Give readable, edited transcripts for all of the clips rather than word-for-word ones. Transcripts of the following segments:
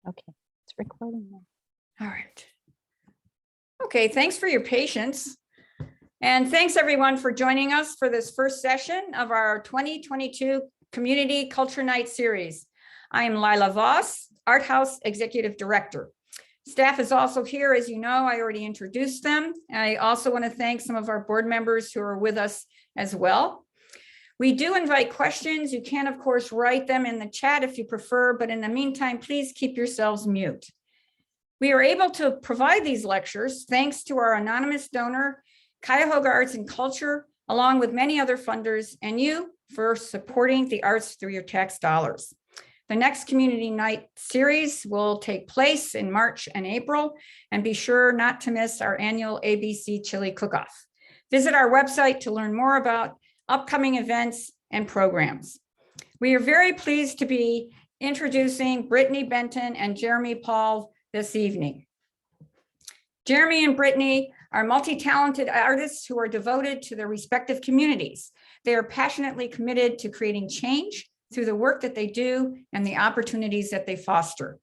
Okay, it's recording now. All right. Okay, thanks for your patience. And thanks everyone for joining us for this first session of our 2022 Community Culture Night series. I am Lila Voss, Art House Executive Director. Staff is also here, as you know, I already introduced them. I also want to thank some of our board members who are with us as well. We do invite questions. You can, of course, write them in the chat if you prefer, but in the meantime, please keep yourselves mute. We are able to provide these lectures thanks to our anonymous donor, Cuyahoga Arts and Culture, along with many other funders, and you for supporting the arts through your tax dollars. The next Community Night series will take place in March and April, and be sure not to miss our annual ABC Chili Cook-Off. Visit our website to learn more about upcoming events and programs. We are very pleased to be introducing Brittany Benton and Jeremy Paul this evening. Jeremy and Brittany are multi-talented artists who are devoted to their respective communities. They are passionately committed to creating change through the work that they do and the opportunities that they foster.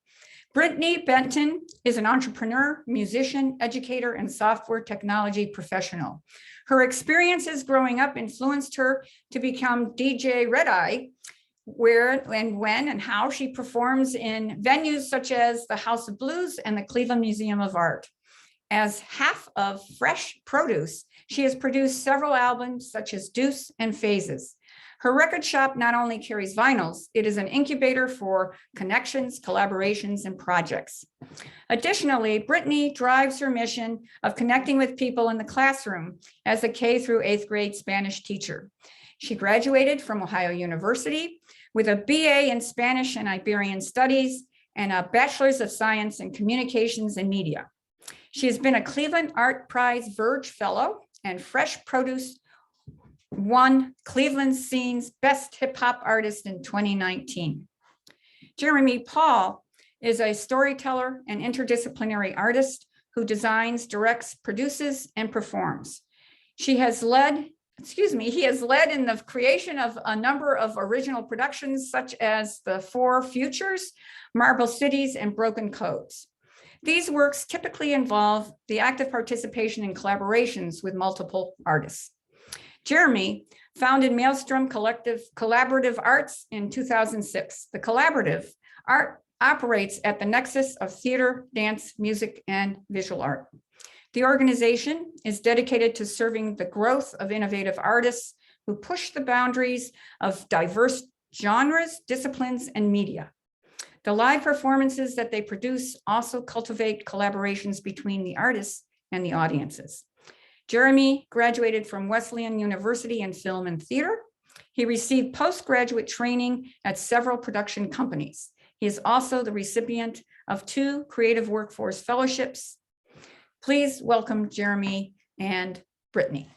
Brittany Benton is an entrepreneur, musician, educator, and software technology professional. Her experiences growing up influenced her to become DJ Red Eye, where and when and how she performs in venues such as the House of Blues and the Cleveland Museum of Art. As half of Fresh Produce, she has produced several albums such as Deuce and Phases. Her record shop not only carries vinyls, it is an incubator for connections, collaborations, and projects. Additionally, Brittany drives her mission of connecting with people in the classroom as a K through 8th grade Spanish teacher. She graduated from Ohio University with a BA in Spanish and Iberian Studies and a Bachelor's of Science in Communications and Media. She has been a Cleveland Art Prize Verge Fellow, and Fresh Produce won Cleveland Scene's Best Hip Hop Artist in 2019. Jeremy Paul is a storyteller and interdisciplinary artist who designs, directs, produces, and performs. He has led in the creation of a number of original productions such as The Four Futures, Marble Cities, and Broken Codes. These works typically involve the active participation in collaborations with multiple artists. Jeremy founded Maelstrom Collaborative Arts in 2006. The collaborative art operates at the nexus of theater, dance, music, and visual art. The organization is dedicated to serving the growth of innovative artists who push the boundaries of diverse genres, disciplines, and media. The live performances that they produce also cultivate collaborations between the artists and the audiences. Jeremy graduated from Wesleyan University in film and theater. He received postgraduate training at several production companies. He is also the recipient of 2 Creative Workforce Fellowships. Please welcome Jeremy and Brittany.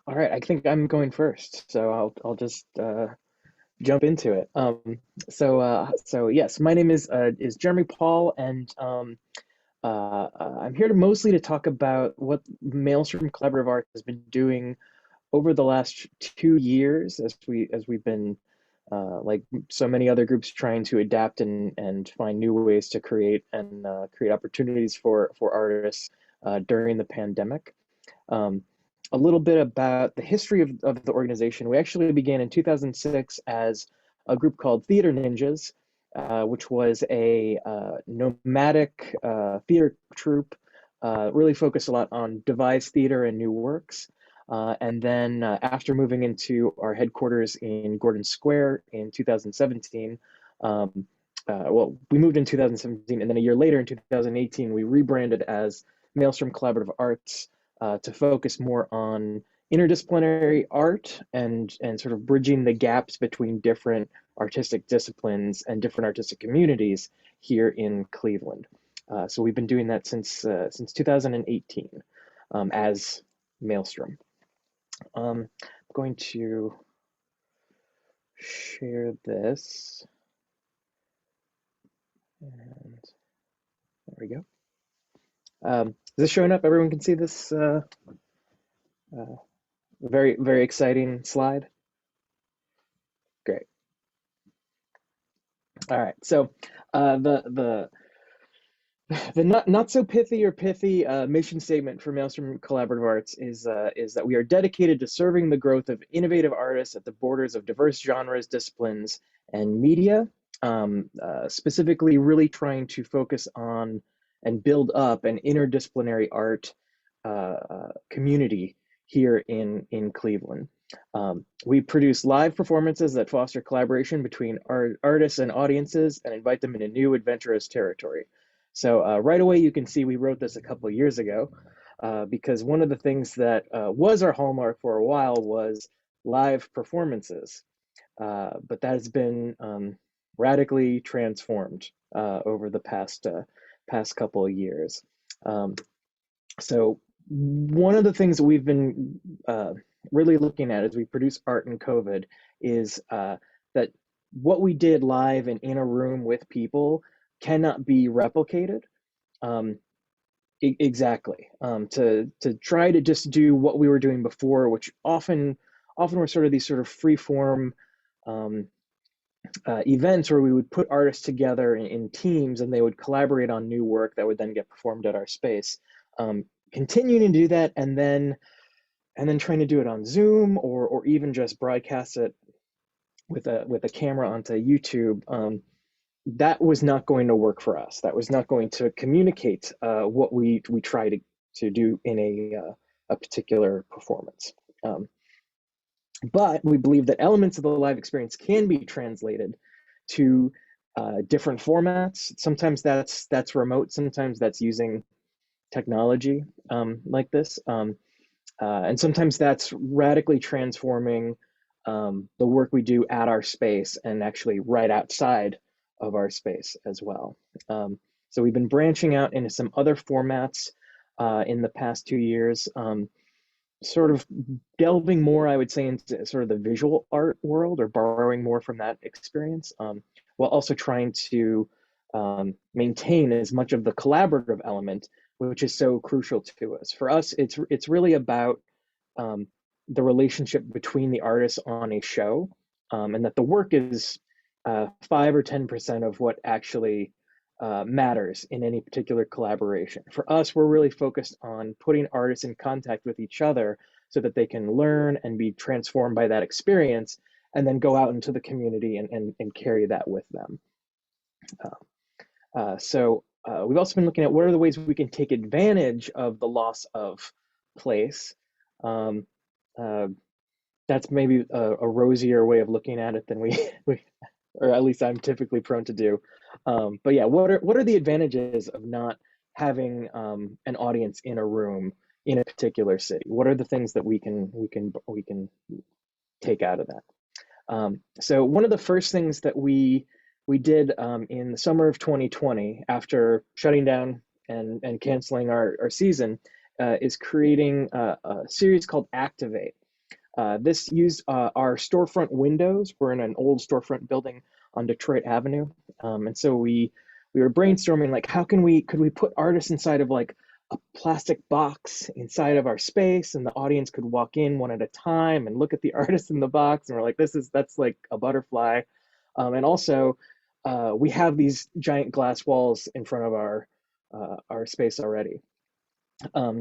All right, I think I'm going first, so I'll just jump into it. So yes, my name is Jeremy Paul, and I'm here mostly to talk about what Maelstrom Collaborative Art has been doing over the last 2 years, as we've been like so many other groups trying to adapt and find new ways to create and create opportunities for artists during the pandemic. A little bit about the history of the organization. We actually began in 2006 as a group called Theater Ninjas, which was a nomadic theater troupe, really focused a lot on devised theater and new works. And then after moving into our headquarters in Gordon Square in 2017, well, we moved in 2017, and then a year later in 2018, we rebranded as Maelstrom Collaborative Arts, to focus more on interdisciplinary art and sort of bridging the gaps between different artistic disciplines and different artistic communities here in Cleveland. So we've been doing that since 2018 as Maelstrom. I'm going to share this. And there we go. Is this showing up? Everyone can see this very, very exciting slide. Great. All right. So the not so pithy or pithy mission statement for Maelstrom Collaborative Arts is that we are dedicated to serving the growth of innovative artists at the borders of diverse genres, disciplines, and media. Specifically, really trying to focus on and build up an interdisciplinary art community here in Cleveland. We produce live performances that foster collaboration between artists and audiences and invite them into new adventurous territory. So right away, you can see we wrote this a couple of years ago because one of the things that was our hallmark for a while was live performances, but that has been radically transformed over the past couple of years. So one of the things that we've been really looking at as we produce art in COVID is that what we did live and in a room with people cannot be replicated. Exactly. To try to just do what we were doing before, which often were sort of these sort of free form events where we would put artists together in teams and they would collaborate on new work that would then get performed at our space. Continuing to do that and then trying to do it on Zoom or even just broadcast it with a camera onto YouTube, that was not going to work for us. That was not going to communicate what we try to do in a particular performance. But we believe that elements of the live experience can be translated to different formats. Sometimes that's remote. Sometimes that's using technology like this. And sometimes that's radically transforming the work we do at our space and actually right outside of our space as well. So we've been branching out into some other formats in the past 2 years, sort of delving more, I would say, into sort of the visual art world or borrowing more from that experience, while also trying to maintain as much of the collaborative element, which is so crucial to us. For us, it's really about the relationship between the artists on a show, and that the work is 5 or 10% of what actually matters in any particular collaboration. For us, we're really focused on putting artists in contact with each other so that they can learn and be transformed by that experience and then go out into the community and carry that with them. So we've also been looking at what are the ways we can take advantage of the loss of place. That's maybe a rosier way of looking at it than we or at least I'm typically prone to do. But yeah, what are the advantages of not having an audience in a room in a particular city? What are the things that we can take out of that? So one of the first things that we did in the summer of 2020, after shutting down and canceling our season, is creating a series called Activate. This used our storefront windows. We're in an old storefront building on Detroit Avenue. And so we were brainstorming, like, could we put artists inside of like a plastic box inside of our space, and the audience could walk in one at a time and look at the artist in the box. And we're like, that's like a butterfly. And also we have these giant glass walls in front of our space already.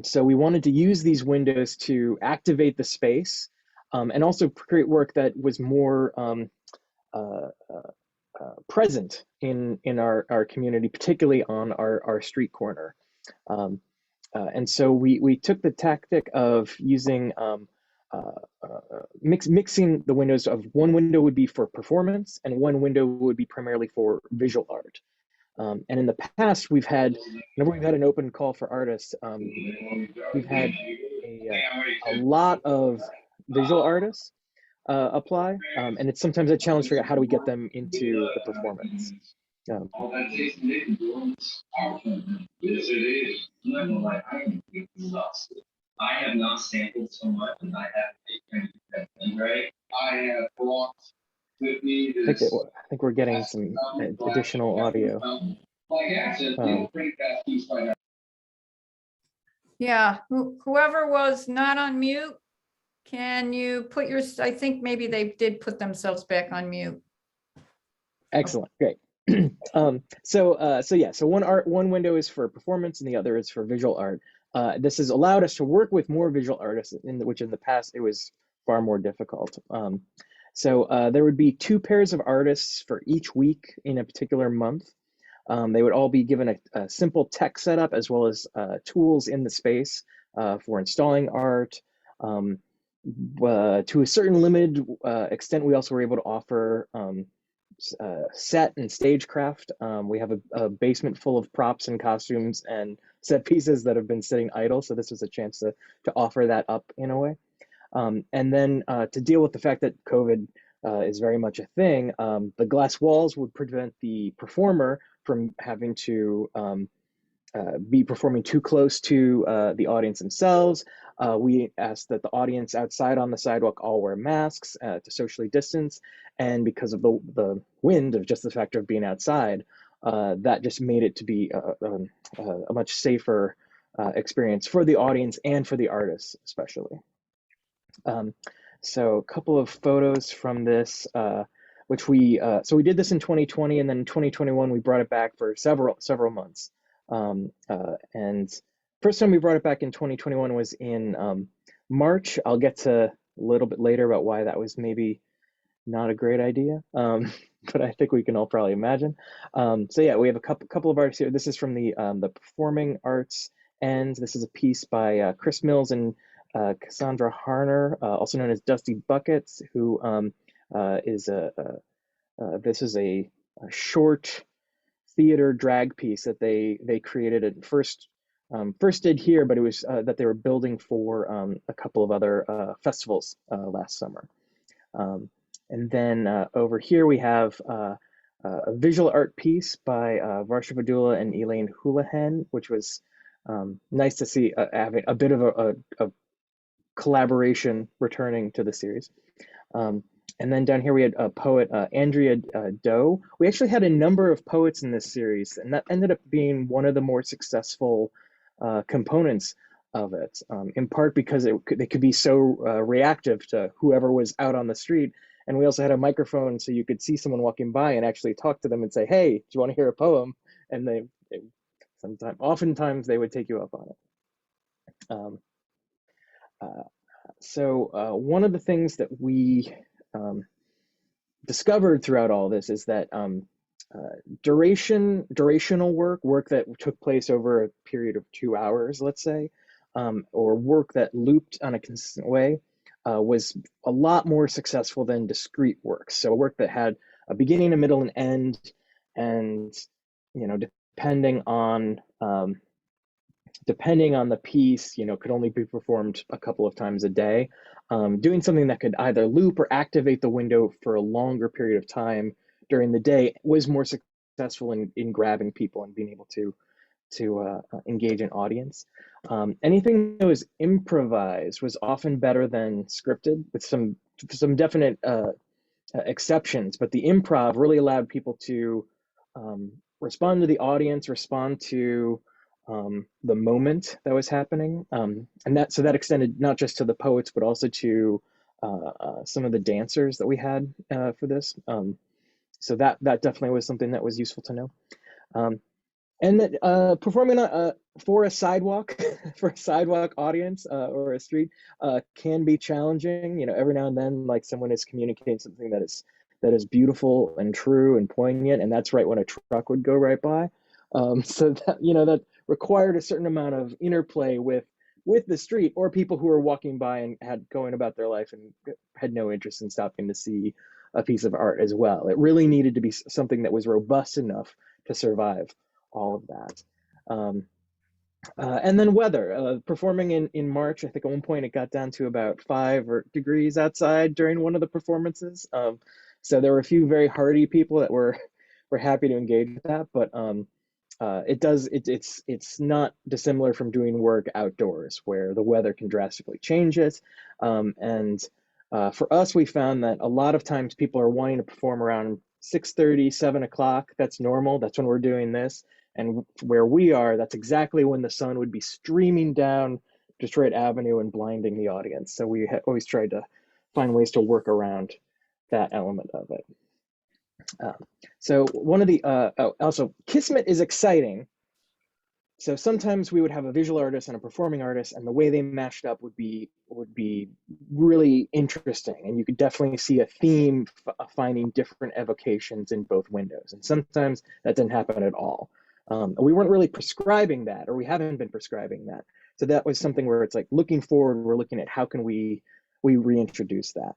So we wanted to use these windows to activate the space, and also create work that was more present in our community, particularly on our street corner. And so we took the tactic of using mixing the windows of one window would be for performance and one window would be primarily for visual art. And in the past, whenever we've had an open call for artists, we've had a lot of visual artists apply, and it's sometimes a challenge to figure out how do we get them into the performance. I have not sampled so much, and I have right. I have brought with me this. I think we're getting some additional audio. Like access, they'll bring that piece by now. Yeah, whoever was not on mute, can you put your, I think maybe they did put themselves back on mute. Excellent, great. So one window is for performance and the other is for visual art. This has allowed us to work with more visual artists, which in the past it was far more difficult. There would be 2 pairs of artists for each week in a particular month. They would all be given a simple tech setup as well as tools in the space for installing art. To a certain limited extent, we also were able to offer set and stagecraft. We have a basement full of props and costumes and set pieces that have been sitting idle, so this was a chance to offer that up in a way. And then to deal with the fact that COVID is very much a thing, the glass walls would prevent the performer from having to be performing too close to the audience themselves. We asked that the audience outside on the sidewalk all wear masks to socially distance. And because of the wind, of just the factor of being outside, that just made it to be a much safer experience for the audience and for the artists, especially. So a couple of photos from this, which we did this in 2020, and then in 2021 we brought it back for several months. And first time we brought it back in 2021 was in March. I'll get to a little bit later about why that was maybe not a great idea, but I think we can all probably imagine. So yeah, we have a couple of artists here. This is from the performing arts, and this is a piece by Chris Mills and Cassandra Harner, also known as Dusty Buckets, who is this is a short theater drag piece that they created at first did here, but it was that they were building for a couple of other festivals last summer. And then over here we have a visual art piece by Varsha Vadula and Elaine Houlihan, which was nice to see having a bit of a collaboration returning to the series. And then down here we had a poet, Andrea Doe. We actually had a number of poets in this series, and that ended up being one of the more successful components of it, in part because they could be so reactive to whoever was out on the street. And we also had a microphone so you could see someone walking by and actually talk to them and say, hey, do you want to hear a poem? And oftentimes they would take you up on it. One of the things that we discovered throughout all this is that durational work that took place over a period of 2 hours, let's say, or work that looped on a consistent way, was a lot more successful than discrete work. So work that had a beginning, a middle, and end, and depending on the piece, could only be performed a couple of times a day. Doing something that could either loop or activate the window for a longer period of time during the day was more successful in grabbing people and being able to engage an audience. Anything that was improvised was often better than scripted, with some definite exceptions, but the improv really allowed people to respond to the audience, respond to the moment that was happening, and that extended not just to the poets but also to some of the dancers that we had for this. So that definitely was something that was useful to know. And that performing for a sidewalk audience or a street can be challenging. Every now and then, like, someone is communicating something that is beautiful and true and poignant, and that's right when a truck would go right by. So that required a certain amount of interplay with the street or people who were walking by and had going about their life and had no interest in stopping to see a piece of art as well. It really needed to be something that was robust enough to survive all of that. And then weather, performing in March, I think at one point it got down to about 5 degrees outside during one of the performances. So there were a few very hardy people that were happy to engage with that, but it's not dissimilar from doing work outdoors where the weather can drastically change it. And for us, we found that a lot of times people are wanting to perform around 6:30, 7 o'clock, that's normal. That's when we're doing this. And where we are, that's exactly when the sun would be streaming down Detroit Avenue and blinding the audience. So we always tried to find ways to work around that element of it. So one of the, also Kismet is exciting. So sometimes we would have a visual artist and a performing artist, and the way they matched up would be really interesting. And you could definitely see a theme finding different evocations in both windows. And sometimes that didn't happen at all. We weren't really prescribing that, or we haven't been prescribing that. So that was something where it's like looking forward, we're looking at how can we reintroduce that.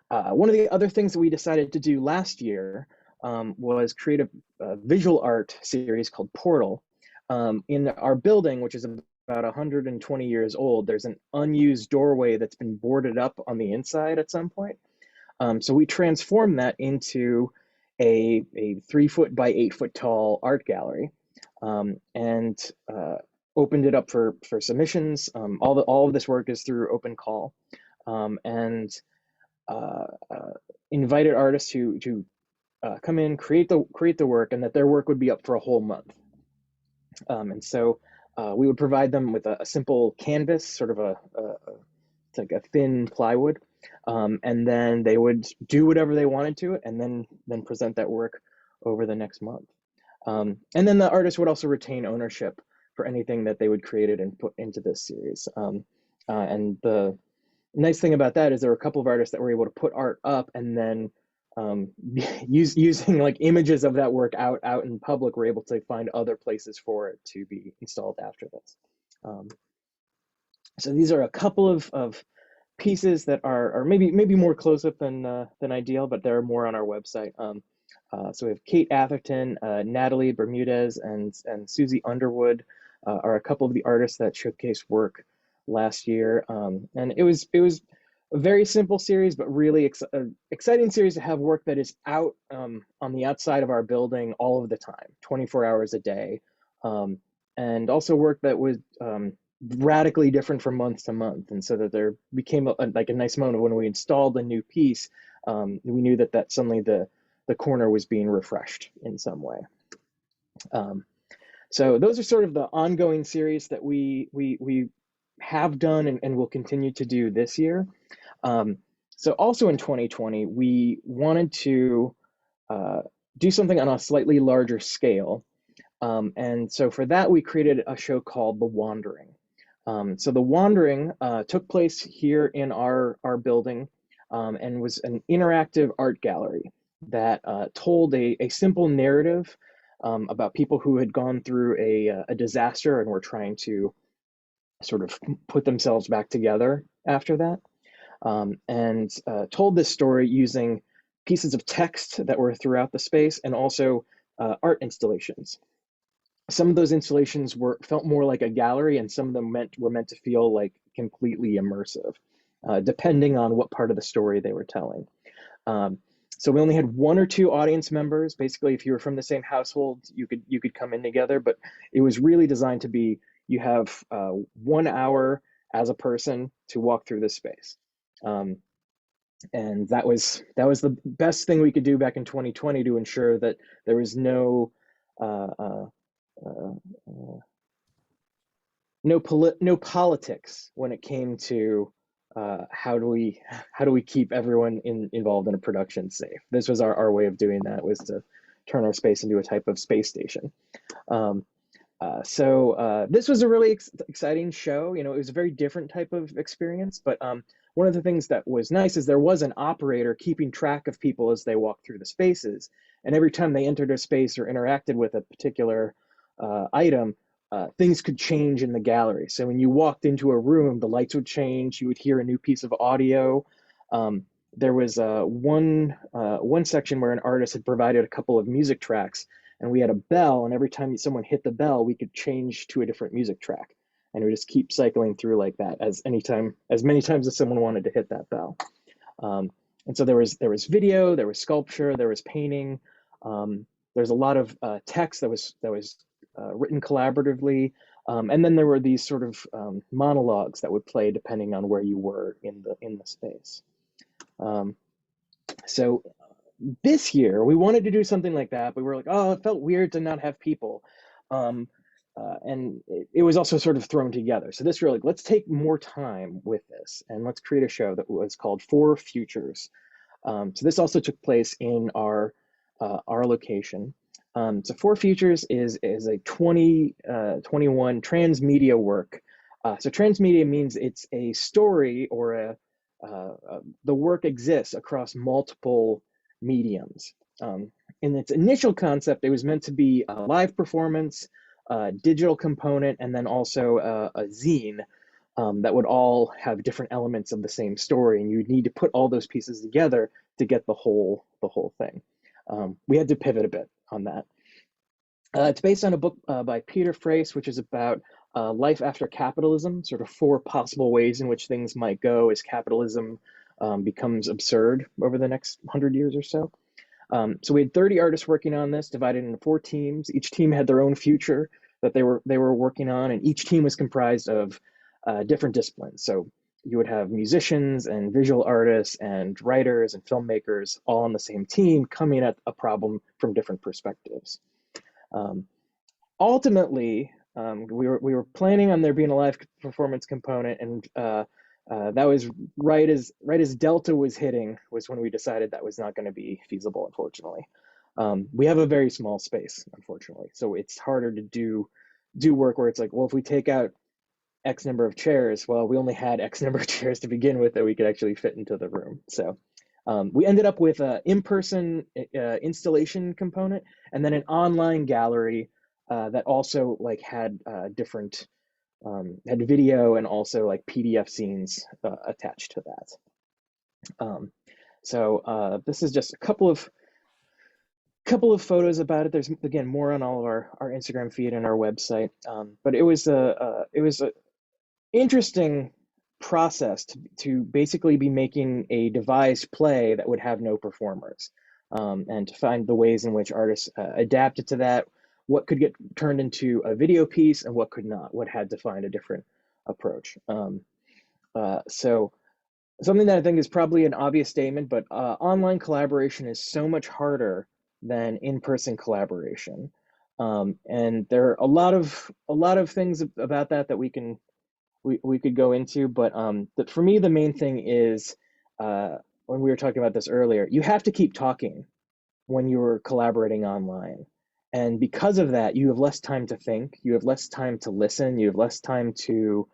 One of the other things that we decided to do last year was create a visual art series called Portal. In our building, which is about 120 years old, there's an unused doorway that's been boarded up on the inside at some point. So we transformed that into a 3-foot by 8-foot tall art gallery, and opened it up for submissions. All of this work is through open call, and invited artists to come in, create the work, and that their work would be up for a whole month. And so we would provide them with a simple canvas, sort of it's like a thin plywood, and then they would do whatever they wanted to it, and then present that work over the next month. And then the artist would also retain ownership for anything that they would create it and put into this series. And the nice thing about that is there were a couple of artists that were able to put art up and then using like images of that work out in public, we're able to find other places for it to be installed after this. So these are a couple of pieces that are maybe more close-up than ideal, but there are more on our website. So we have Kate Atherton, Natalie Bermudez, and Susie Underwood are a couple of the artists that showcased work last year. And it was a very simple series, but really exciting series to have work that is out on the outside of our building all of the time, 24 hours a day. And also work that was radically different from month to month. And so that there became like a nice moment when we installed a new piece, we knew that suddenly the corner was being refreshed in some way. So those are sort of the ongoing series that we have done and will continue to do this year. So also in 2020, we wanted to do something on a slightly larger scale. And so for that, we created a show called The Wandering. So The Wandering took place here in our building and was an interactive art gallery that told a simple narrative about people who had gone through a disaster and were trying to sort of put themselves back together after that. And told this story using pieces of text that were throughout the space and also art installations. Some of those installations felt more like a gallery, and some of them were meant to feel like completely immersive, depending on what part of the story they were telling. So we only had 1 or 2 audience members. Basically, if you were from the same household, you could come in together, but it was really designed to be, you have 1 hour as a person to walk through this space. And that was the best thing we could do back in 2020 to ensure that there was no politics when it came to how do we keep everyone involved in a production safe. This was our way of doing that, was to turn our space into a type of space station. So this was a really exciting show. You know, it was a very different type of experience, but one of the things that was nice is there was an operator keeping track of people as they walked through the spaces. And every time they entered a space or interacted with a particular item, things could change in the gallery. So when you walked into a room, the lights would change, you would hear a new piece of audio. There was one section where an artist had provided a couple of music tracks, and we had a bell, and every time someone hit the bell, we could change to a different music track. And we just keep cycling through like that as many times as someone wanted to hit that bell. And so there was video, there was sculpture, there was painting. There's a lot of text that was written collaboratively. And then there were these sort of monologues that would play depending on where you were in the space. So this year we wanted to do something like that, but we were like, oh, it felt weird to not have people. And it was also sort of thrown together. So this year, like, let's take more time with this and let's create a show that was called Four Futures. So this also took place in our location. So Four Futures is a 2021 transmedia work. So transmedia means it's a story or the work exists across multiple mediums. In its initial concept, it was meant to be a live performance, digital component, and then also a zine that would all have different elements of the same story, and you'd need to put all those pieces together to get the whole thing. We had to pivot a bit on that. It's based on a book by Peter Frace, which is about life after capitalism, sort of four possible ways in which things might go as capitalism becomes absurd over the next 100 years or so. So we had 30 artists working on this, divided into 4 teams. Each team had their own future that they were working on, and each team was comprised of different disciplines. So you would have musicians and visual artists and writers and filmmakers all on the same team coming at a problem from different perspectives. Ultimately, we were planning on there being a live performance component, and that was right as Delta was hitting was when we decided that was not going to be feasible, unfortunately. We have a very small space, unfortunately, so it's harder to do work where it's like, well, if we take out X number of chairs, well, we only had X number of chairs to begin with that we could actually fit into the room. So we ended up with an in-person installation component and then an online gallery that also like had different had video and also like PDF scenes attached to that. So this is just a couple of photos about it. There's again more on all of our Instagram feed and our website. But it was a interesting process to basically be making a devised play that would have no performers, and to find the ways in which artists adapted to that, what could get turned into a video piece and what could not, what had to find a different approach. So something that I think is probably an obvious statement, but online collaboration is so much harder than in-person collaboration. And there are a lot of things about that we could go into, but for me, the main thing is, when we were talking about this earlier, you have to keep talking when you're collaborating online. And because of that, you have less time to think, you have less time to listen, you have less time to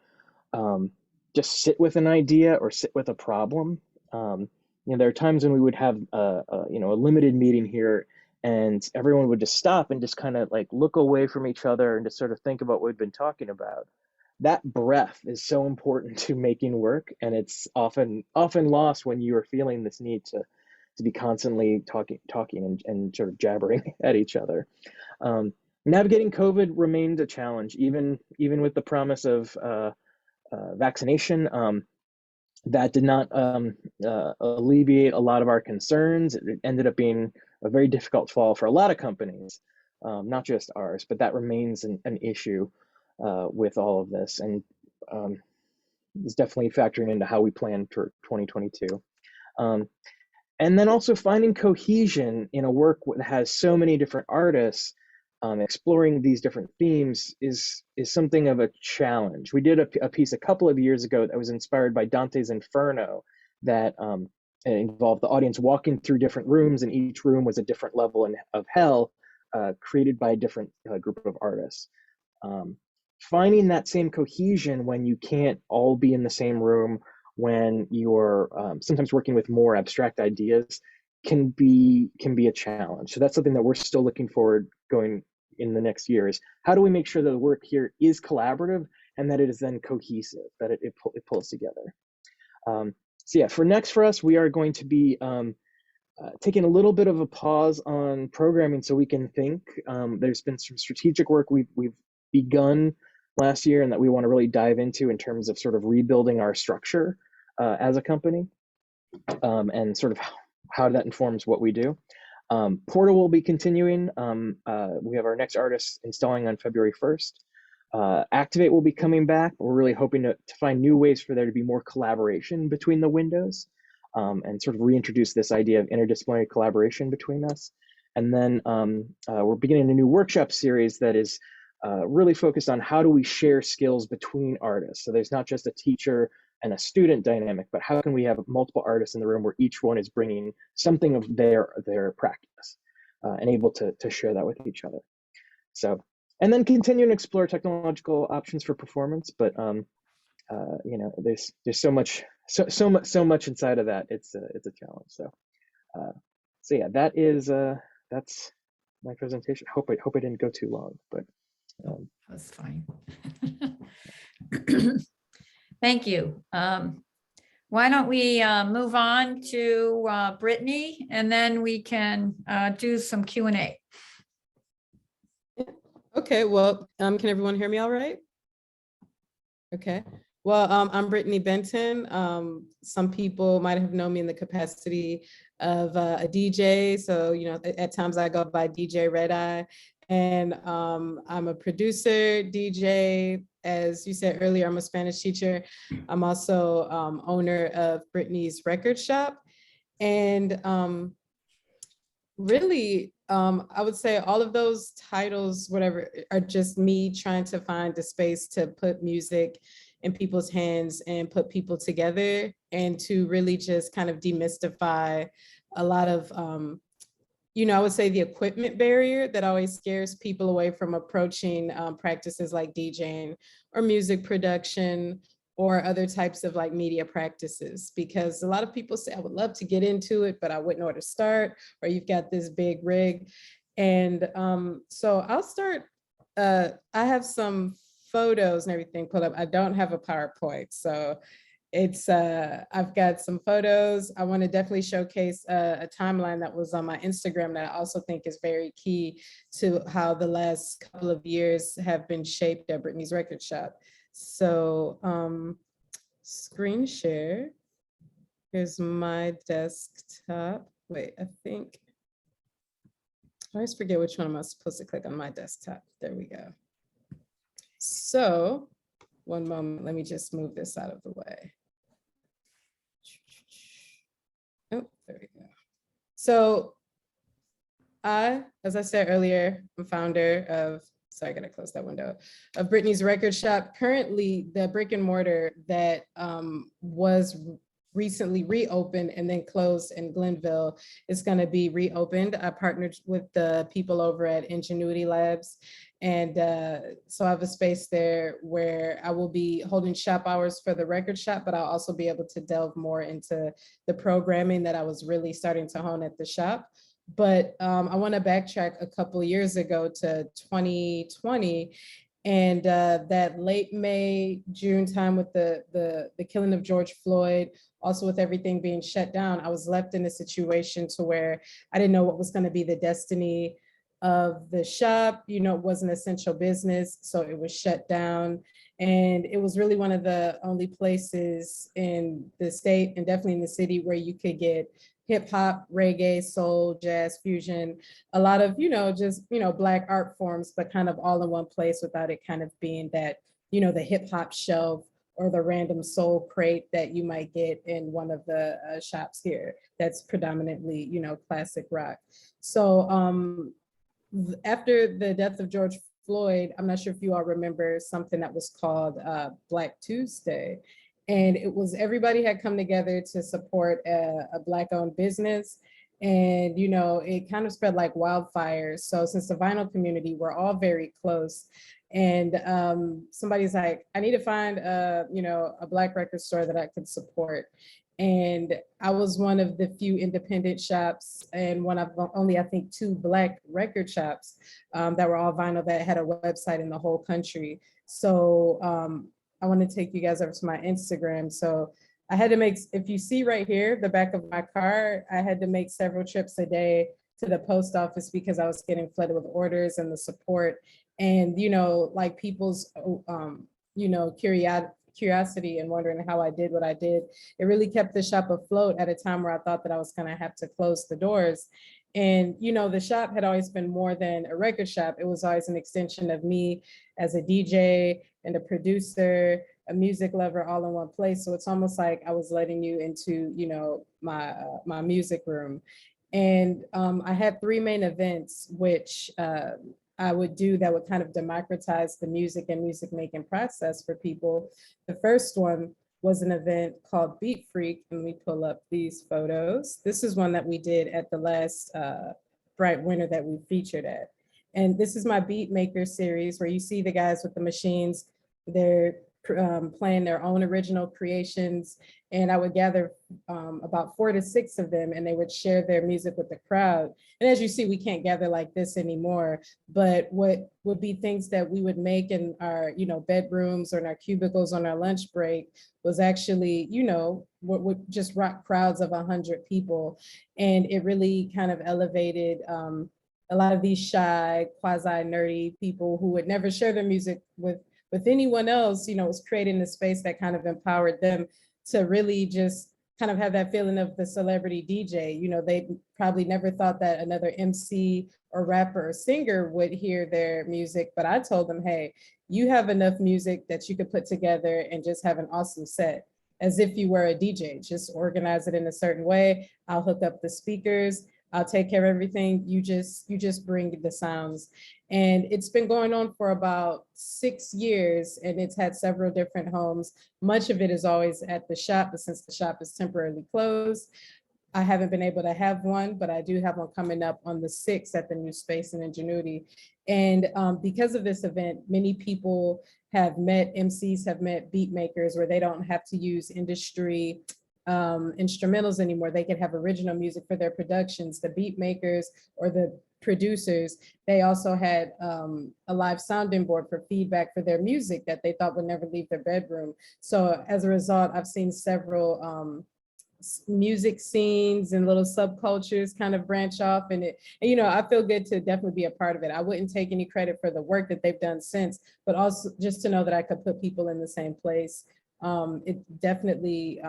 just sit with an idea or sit with a problem. There are times when we would have a limited meeting here, and everyone would just stop and just kind of like look away from each other and just sort of think about what we've been talking about. That breath is so important to making work, and it's often lost when you are feeling this need to be constantly talking and sort of jabbering at each other. Navigating COVID remained a challenge, even with the promise of vaccination. That did not alleviate a lot of our concerns. It ended up being a very difficult fall for a lot of companies, not just ours, but that remains an issue with all of this, and is definitely factoring into how we plan for 2022. And then also finding cohesion in a work that has so many different artists exploring these different themes is something of a challenge. We did a piece a couple of years ago that was inspired by Dante's Inferno that involved the audience walking through different rooms, and each room was a different level of hell created by a different group of artists. Finding that same cohesion when you can't all be in the same room, when you're sometimes working with more abstract ideas, can be a challenge. So that's something that we're still looking forward going in the next year, is how do we make sure that the work here is collaborative and that it is then cohesive, that it pulls together. So yeah, for us, we are going to be taking a little bit of a pause on programming so we can think. There's been some strategic work we've begun last year and that we want to really dive into in terms of sort of rebuilding our structure as a company, and sort of how that informs what we do. Portal will be continuing. We have our next artist installing on February 1st. Activate will be coming back. We're really hoping to find new ways for there to be more collaboration between the windows. and sort of reintroduce this idea of interdisciplinary collaboration between us. And then we're beginning a new workshop series that is really focused on how do we share skills between artists. So there's not just a teacher and a student dynamic, but how can we have multiple artists in the room where each one is bringing something of their practice and able to share that with each other. So, and then continue to explore technological options for performance, but you know, there's so much inside of that. It's a challenge. So, so yeah, that's my presentation. Hope I didn't go too long, but That's fine. Thank you. Why don't we move on to Brittany, and then we can do some Q&A. Okay, well, can everyone hear me all right? Okay, well, I'm Brittany Benton. Some people might have known me in the capacity of a DJ. So, you know, at times I go by DJ Red Eye, and I'm a producer, DJ. As you said earlier, I'm a Spanish teacher. I'm also owner of Brittany's Record Shop. And really, I would say all of those titles, whatever, are just me trying to find a space to put music in people's hands and put people together, and to really just kind of demystify a lot of, you know, I would say the equipment barrier that always scares people away from approaching practices like DJing or music production or other types of like media practices, because a lot of people say, I would love to get into it, but I wouldn't know where to start, or you've got this big rig. And so I'll start, I have some photos and everything put up. I don't have a PowerPoint, so it's, I've got some photos. I want to definitely showcase a timeline that was on my Instagram that I also think is very key to how the last couple of years have been shaped at Brittany's Record Shop. So screen share. Here's my desktop. Wait, I think, I always forget which one am I supposed to click on my desktop. There we go. So one moment, let me just move this out of the way. Oh, there we go. So as I said earlier, I'm founder of, sorry, I gotta close that window, of Brittany's Record Shop. Currently, the brick and mortar that was recently reopened and then closed in Glenville is gonna be reopened. I partnered with the people over at Ingenuity Labs. And so I have a space there where I will be holding shop hours for the record shop, but I'll also be able to delve more into the programming that I was really starting to hone at the shop. But I want to backtrack a couple years ago to 2020, and that late May, June time with the killing of George Floyd, also with everything being shut down, I was left in a situation to where I didn't know what was going to be the destiny of the shop. You know, it was an essential business, so it was shut down. And it was really one of the only places in the state, and definitely in the city, where you could get hip hop, reggae, soul, jazz, fusion, a lot of, you know, just, you know, Black art forms, but kind of all in one place without it kind of being that, you know, the hip hop shelf or the random soul crate that you might get in one of the shops here that's predominantly, you know, classic rock. So after the death of George Floyd, I'm not sure if you all remember something that was called Black Tuesday. And it was, everybody had come together to support a Black-owned business. And, you know, it kind of spread like wildfire. So since the vinyl community, we're all very close. And somebody's like, I need to find you know, a Black record store that I could support. And I was one of the few independent shops, and one of only, I think, 2 Black record shops that were all vinyl that had a website in the whole country. So I want to take you guys over to my Instagram. So I had to make, if you see right here, the back of my car, I had to make several trips a day to the post office because I was getting flooded with orders and the support. And, you know, like people's, you know, curiosity and wondering how I did what I did. It really kept the shop afloat at a time where I thought that I was gonna have to close the doors. And, you know, the shop had always been more than a record shop. It was always an extension of me as a DJ and a producer, a music lover all in one place. So it's almost like I was letting you into, you know, my music room. And I had three main events, which I would do that would kind of democratize the music and music making process for people. The first one was an event called Beat Freak, and we pull up these photos. This is one that we did at the last Bright Winter that we featured at. And this is my Beat Maker series where you see the guys with the machines, they're playing their own original creations. And I would gather about 4 to 6 of them, and they would share their music with the crowd. And as you see, we can't gather like this anymore, but what would be things that we would make in our, you know, bedrooms or in our cubicles on our lunch break was actually, you know, what would just rock crowds of 100 people. And it really kind of elevated a lot of these shy, quasi-nerdy people who would never share their music with anyone else, you know, was creating a space that kind of empowered them to really just kind of have that feeling of the celebrity DJ. You know, they probably never thought that another MC or rapper or singer would hear their music, but I told them, hey, you have enough music that you could put together and just have an awesome set, as if you were a DJ. Just organize it in a certain way. I'll hook up the speakers. I'll take care of everything. You just bring the sounds. And it's been going on for about 6 years, and it's had several different homes. Much of it is always at the shop, but since the shop is temporarily closed, I haven't been able to have one, but I do have one coming up on the 6th at the new space in Ingenuity. And because of this event, many people have met, MCs have met beat makers where they don't have to use industry instrumentals anymore. They can have original music for their productions. The beat makers or the producers, they also had a live sounding board for feedback for their music that they thought would never leave their bedroom. So as a result, I've seen several music scenes and little subcultures kind of branch off, and you know, I feel good to definitely be a part of it. I wouldn't take any credit for the work that they've done since, but also just to know that I could put people in the same place. It definitely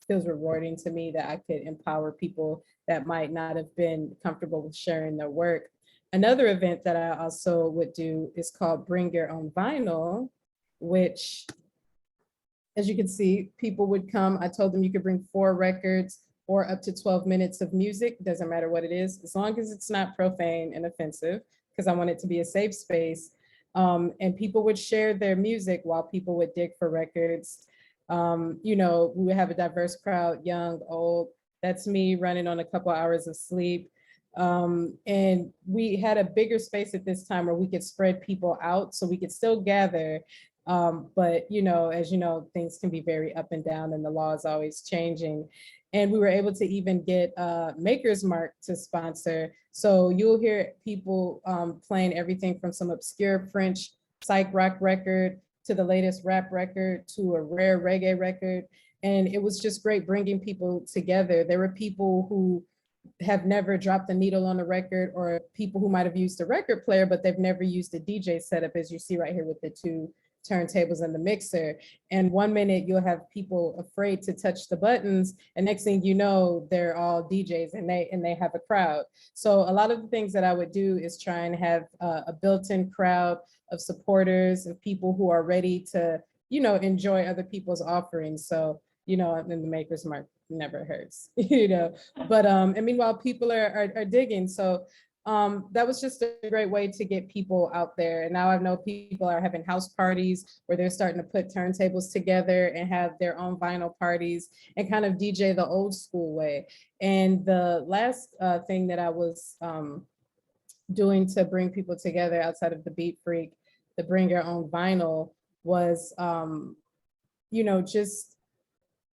feels rewarding to me that I could empower people that might not have been comfortable with sharing their work. Another event that I also would do is called Bring Your Own Vinyl, which, as you can see, people would come. I told them you could bring 4 records or up to 12 minutes of music. Doesn't matter what it is, as long as it's not profane and offensive, because I want it to be a safe space. And people would share their music while people would dig for records. You know, we would have a diverse crowd, young, old. That's me running on a couple hours of sleep. And we had a bigger space at this time where we could spread people out so we could still gather. But, you know, as you know, things can be very up and down and the law is always changing. And we were able to even get Maker's Mark to sponsor. So you'll hear people playing everything from some obscure French psych rock record to the latest rap record to a rare reggae record. And it was just great bringing people together. There were people who have never dropped a needle on a record, or people who might have used a record player, but they've never used a DJ setup, as you see right here with the 2 turntables and the mixer. And one minute you'll have people afraid to touch the buttons, and next thing you know, they're all DJs and they have a crowd. So a lot of the things that I would do is try and have a built-in crowd of supporters and people who are ready to, you know, enjoy other people's offerings. So, you know, and then the Maker's Mark never hurts, you know. But and meanwhile, people are digging. So that was just a great way to get people out there. And now I know people are having house parties where they're starting to put turntables together and have their own vinyl parties and kind of DJ the old school way. And the last thing that I was doing to bring people together outside of the Beat Freak, the Bring Your Own Vinyl, was, you know, just,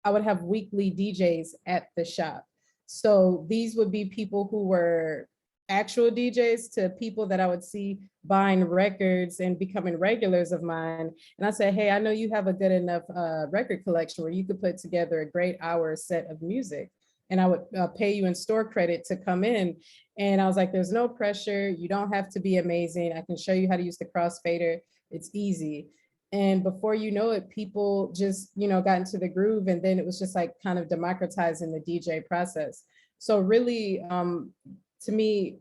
I would have weekly DJs at the shop. So these would be people who were actual DJs to people that I would see buying records and becoming regulars of mine. And I said, hey, I know you have a good enough record collection where you could put together a great hour set of music. And I would pay you in store credit to come in. And I was like, there's no pressure. You don't have to be amazing. I can show you how to use the crossfader. It's easy. And before you know it, people just, you know, got into the groove. And then it was just like kind of democratizing the DJ process. So really, to me,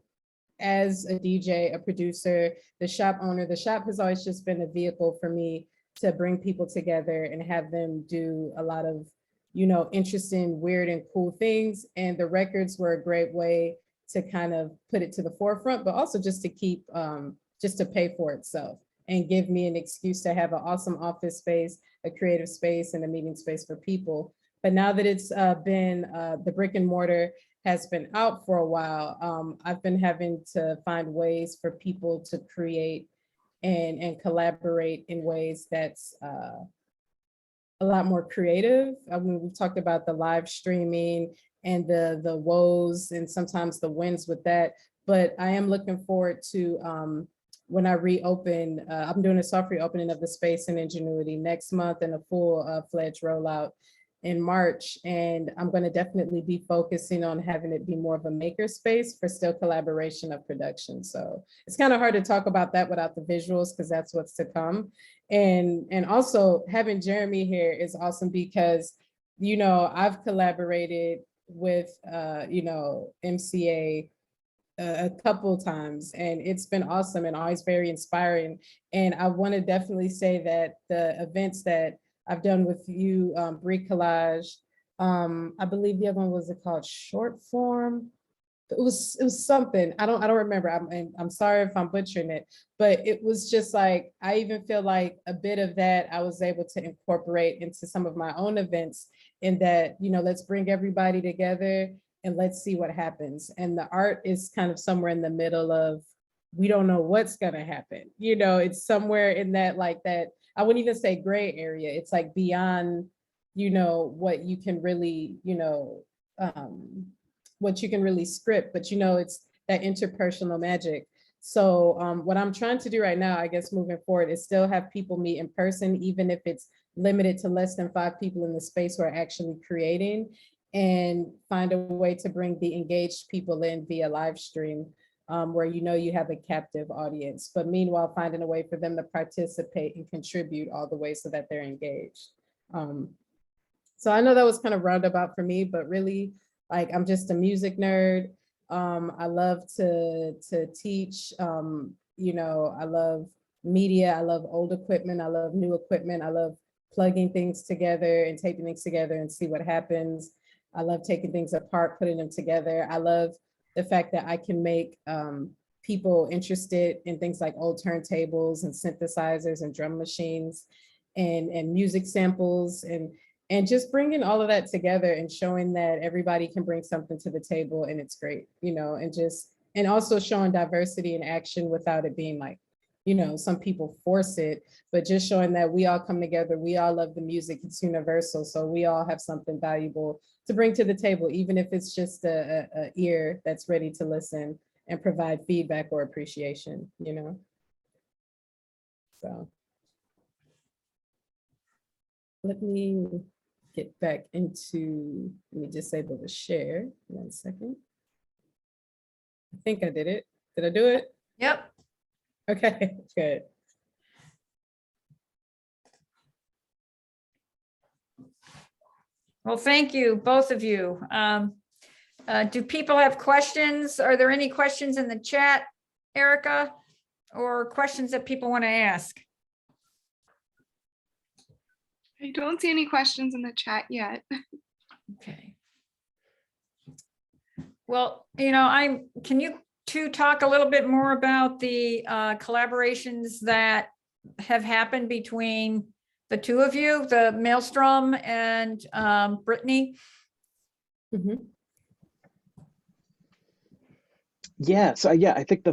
as a DJ, a producer, the shop owner, the shop has always just been a vehicle for me to bring people together and have them do a lot of, interesting, weird and cool things. And the records were a great way to kind of put it to the forefront, but also just to keep, just to pay for itself and give me an excuse to have an awesome office space, a creative space, and a meeting space for people. But now that it's been, the brick and mortar has been out for a while, I've been having to find ways for people to create and collaborate in ways that's a lot more creative. I mean, we've talked about the live streaming and the woes and sometimes the wins with that, but I am looking forward to when I reopen, I'm doing a soft reopening of the space in Ingenuity next month and a full-fledged rollout in March. And I'm going to definitely be focusing on having it be more of a maker space for still collaboration of production. So it's kind of hard to talk about that without the visuals, because that's what's to come. And also having Jeremy here is awesome because, I've collaborated with, MCA a couple times, and it's been awesome and always very inspiring. And I want to definitely say that the events that I've done with you, Brie Collage, I believe the other one was called Short Form. It was something, I don't remember. I'm sorry if I'm butchering it, but it was just like, I even feel like a bit of that I was able to incorporate into some of my own events, in that, let's bring everybody together and let's see what happens. And the art is kind of somewhere in the middle of, we don't know what's gonna happen. It's somewhere in that, like that, I wouldn't even say gray area. It's like beyond, what you can really, what you can really script, but it's that interpersonal magic. So what I'm trying to do right now, I guess moving forward, is still have people meet in person, even if it's limited to less than 5 people in the space who are actually creating, and find a way to bring the engaged people in via live stream, where you have a captive audience, but meanwhile finding a way for them to participate and contribute all the way so that they're engaged. So I know that was kind of roundabout for me, but really, like, I'm just a music nerd. I love to teach. I love media. I love old equipment. I love new equipment. I love plugging things together and taping things together and see what happens. I love taking things apart, putting them together. I love the fact that I can make people interested in things like old turntables and synthesizers and drum machines and music samples, and just bringing all of that together and showing that everybody can bring something to the table, and it's great, and also showing diversity in action without it being like, some people force it, but just showing that we all come together, we all love the music, it's universal, so we all have something valuable to bring to the table, even if it's just a ear that's ready to listen and provide feedback or appreciation, So let me get back into, let me disable the share, 1 second. I think I did it. Did I do it? Yep. Okay, good. Well, thank you, both of you. Do people have questions? Are there any questions in the chat, Erica, or questions that people want to ask? I don't see any questions in the chat yet. Okay. Well, can you two talk a little bit more about the collaborations that have happened between the two of you, the Maelstrom and Brittany? Mm-hmm. Yeah, so I think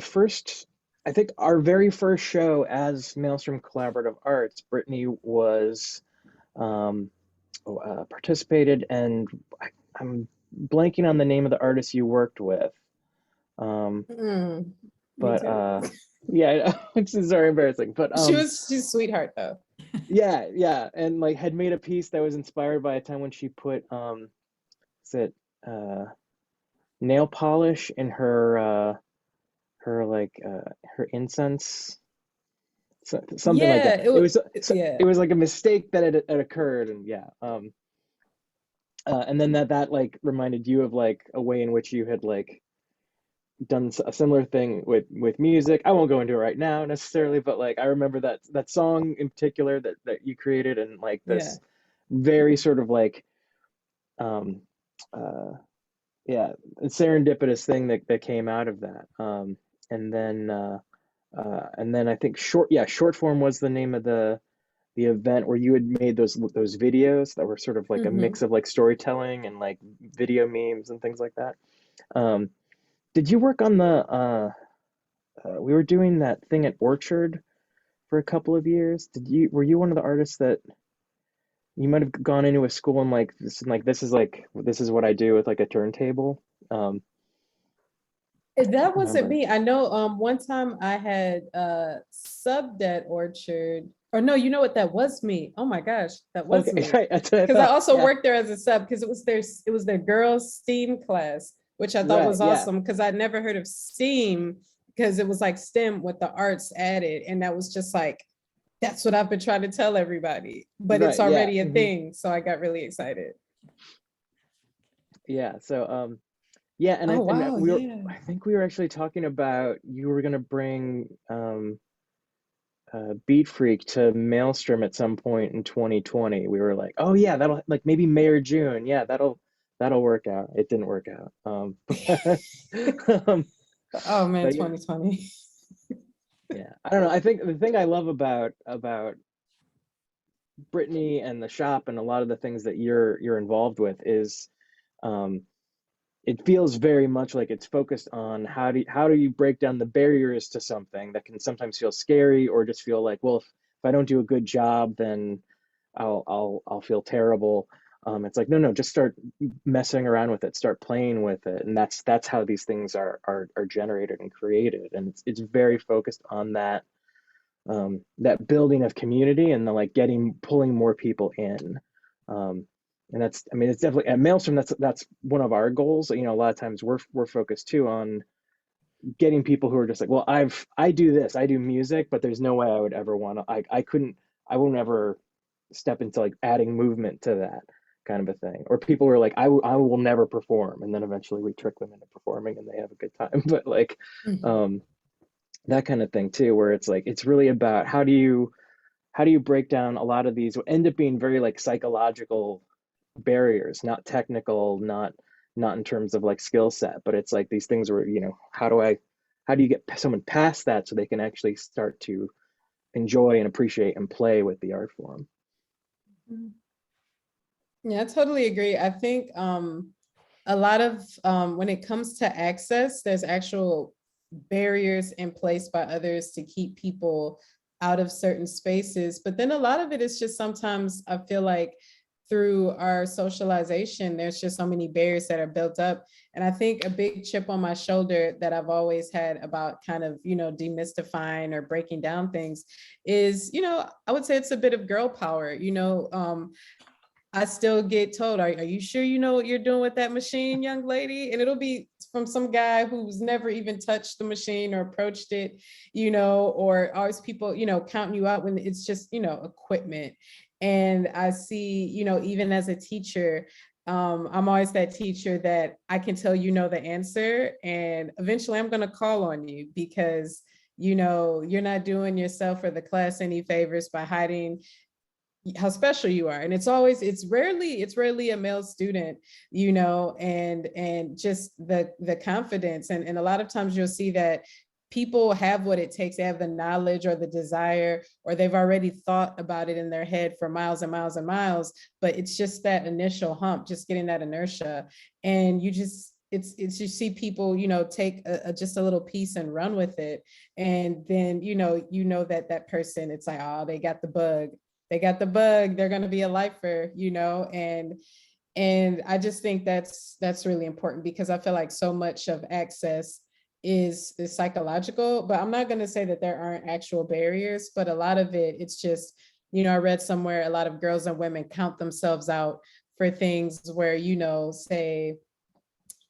our very first show as Maelstrom Collaborative Arts, Brittany was participated, and I'm blanking on the name of the artist you worked with. But yeah, which is very embarrassing. But she's a sweetheart though. Yeah, and like had made a piece that was inspired by a time when she put nail polish in her her incense, something like that. It was like a mistake that had occurred, and and then that like reminded you of like a way in which you had like done a similar thing with music. I won't go into it right now necessarily, but like I remember that song in particular that you created, and like Yeah. this very sort of like um uh yeah, serendipitous thing that came out of that. And then and then I think short form was the name of the event where you had made those videos that were sort of like a Hmm. mix of like storytelling and like video memes and things like that. Um, did you work on we were doing that thing at Orchard for a couple of years? Were you one of the artists that you might have gone into a school and this is what I do with like a turntable? Um, I That can't wasn't remember. me. I know one time I had subbed at Orchard. Or no, you know what? That was me. Oh my gosh, that was Okay, me. right, that's what I Because I thought. also Yeah, worked there as a sub because it was their girls STEAM class, which I thought right, was yeah, awesome because I'd never heard of STEAM because it was like STEM with the arts added. And that was just like, that's what I've been trying to tell everybody, but it's right, yeah, already a thing. So I got really excited. yeah. So yeah, Oh, wow. Yeah. I think we were actually talking about you were gonna bring Beat Freak to Maelstrom at some point in 2020. We were like, oh yeah, that'll like maybe May or June. Yeah, that'll work out. It didn't work out. Um, Oh man, but yeah, 2020. yeah. I don't know. I think the thing I love about Brittany and the shop and a lot of the things that you're involved with is um, it feels very much like it's focused on how do you break down the barriers to something that can sometimes feel scary or just feel like, well, if I don't do a good job, then I'll feel terrible. It's like no, just start messing around with it, start playing with it, and that's how these things are generated and created, and it's very focused on that building of community and the like pulling more people in. Um, and that's, I mean, it's definitely at Maelstrom. That's one of our goals. You know, a lot of times we're focused too on getting people who are just like, well, I do this, I do music, but there's no way I would ever want to. I won't ever step into like adding movement to that kind of a thing. Or people who are like, I will never perform, and then eventually we trick them into performing and they have a good time. But like, Mhm. um, that kind of thing too, where it's like it's really about how do you break down a lot of these what end up being very like psychological barriers, not technical, not in terms of like skill set, but it's like these things where, you know, how do you get someone past that so they can actually start to enjoy and appreciate and play with the art form. Yeah, I totally agree. I think a lot of when it comes to access, there's actual barriers in place by others to keep people out of certain spaces. But then a lot of it is just sometimes I feel like through our socialization, there's just so many barriers that are built up. And I think a big chip on my shoulder that I've always had about kind of, demystifying or breaking down things is, I would say it's a bit of girl power, I still get told, are you sure you know what you're doing with that machine, young lady? And it'll be from some guy who's never even touched the machine or approached it, or always people, counting you out when it's just, equipment. And I see, even as a teacher, I'm always that teacher that I can tell the answer. And eventually I'm going to call on you because, you're not doing yourself or the class any favors by hiding how special you are. And it's rarely a male student, and just the confidence. And a lot of times you'll see that people have what it takes. They have the knowledge or the desire, or they've already thought about it in their head for miles and miles and miles, but it's just that initial hump, just getting that inertia. And it's you see people, take just a little piece and run with it. And then, that person, it's like, oh, they got the bug. They're going to be a lifer, and I just think that's really important because I feel like so much of access is psychological. But I'm not going to say that there aren't actual barriers, but a lot of it's just, I read somewhere a lot of girls and women count themselves out for things where, say,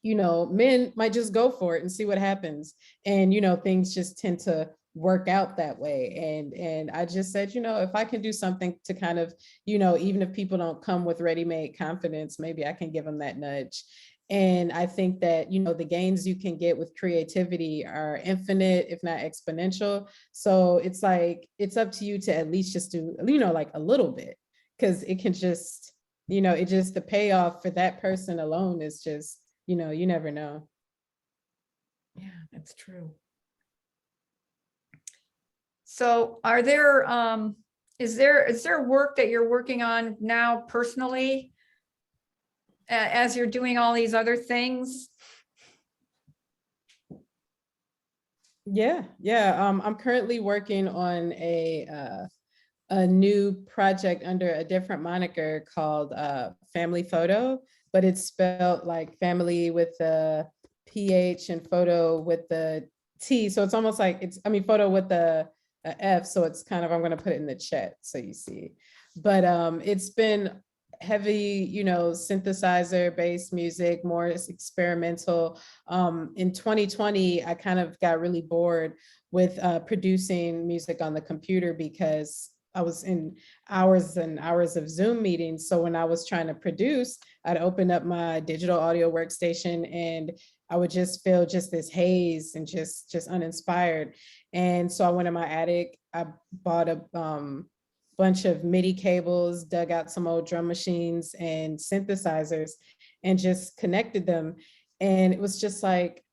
men might just go for it and see what happens. And, things just tend to work out that way. And I just said, if I can do something to kind of, even if people don't come with ready-made confidence, maybe I can give them that nudge. And I think that, the gains you can get with creativity are infinite, if not exponential. So it's like, it's up to you to at least just do, like a little bit, because it can just, it just, the payoff for that person alone is just, you never know. Yeah, that's true. So is there work that you're working on now personally as you're doing all these other things? Yeah. I'm currently working on a new project under a different moniker called Family Photo, but it's spelled like family with the PH and photo with the T. So it's almost like photo with the F. So it's kind of, I'm going to put it in the chat so you see. But it's been heavy, synthesizer based music, more experimental. In 2020, I kind of got really bored with producing music on the computer because I was in hours and hours of Zoom meetings. So when I was trying to produce, I'd open up my digital audio workstation and I would just feel just this haze and just uninspired. And so I went in my attic, I bought a bunch of MIDI cables, dug out some old drum machines and synthesizers and just connected them. And it was just like,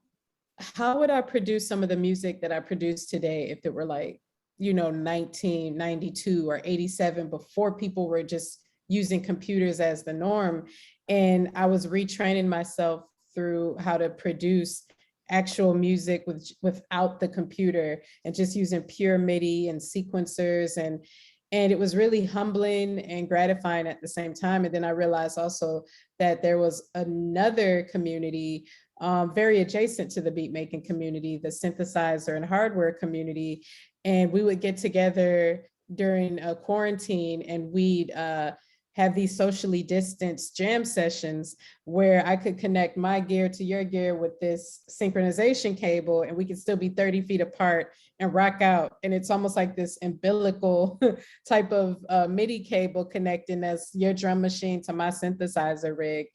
how would I produce some of the music that I produce today if it were like, 1992 or 87, before people were just using computers as the norm. And I was retraining myself through how to produce actual music without the computer and just using pure MIDI and sequencers. And it was really humbling and gratifying at the same time. And then I realized also that there was another community very adjacent to the beat making community, the synthesizer and hardware community. And we would get together during a quarantine and we'd have these socially distanced jam sessions where I could connect my gear to your gear with this synchronization cable and we could still be 30 feet apart and rock out. And it's almost like this umbilical type of MIDI cable connecting as your drum machine to my synthesizer rig.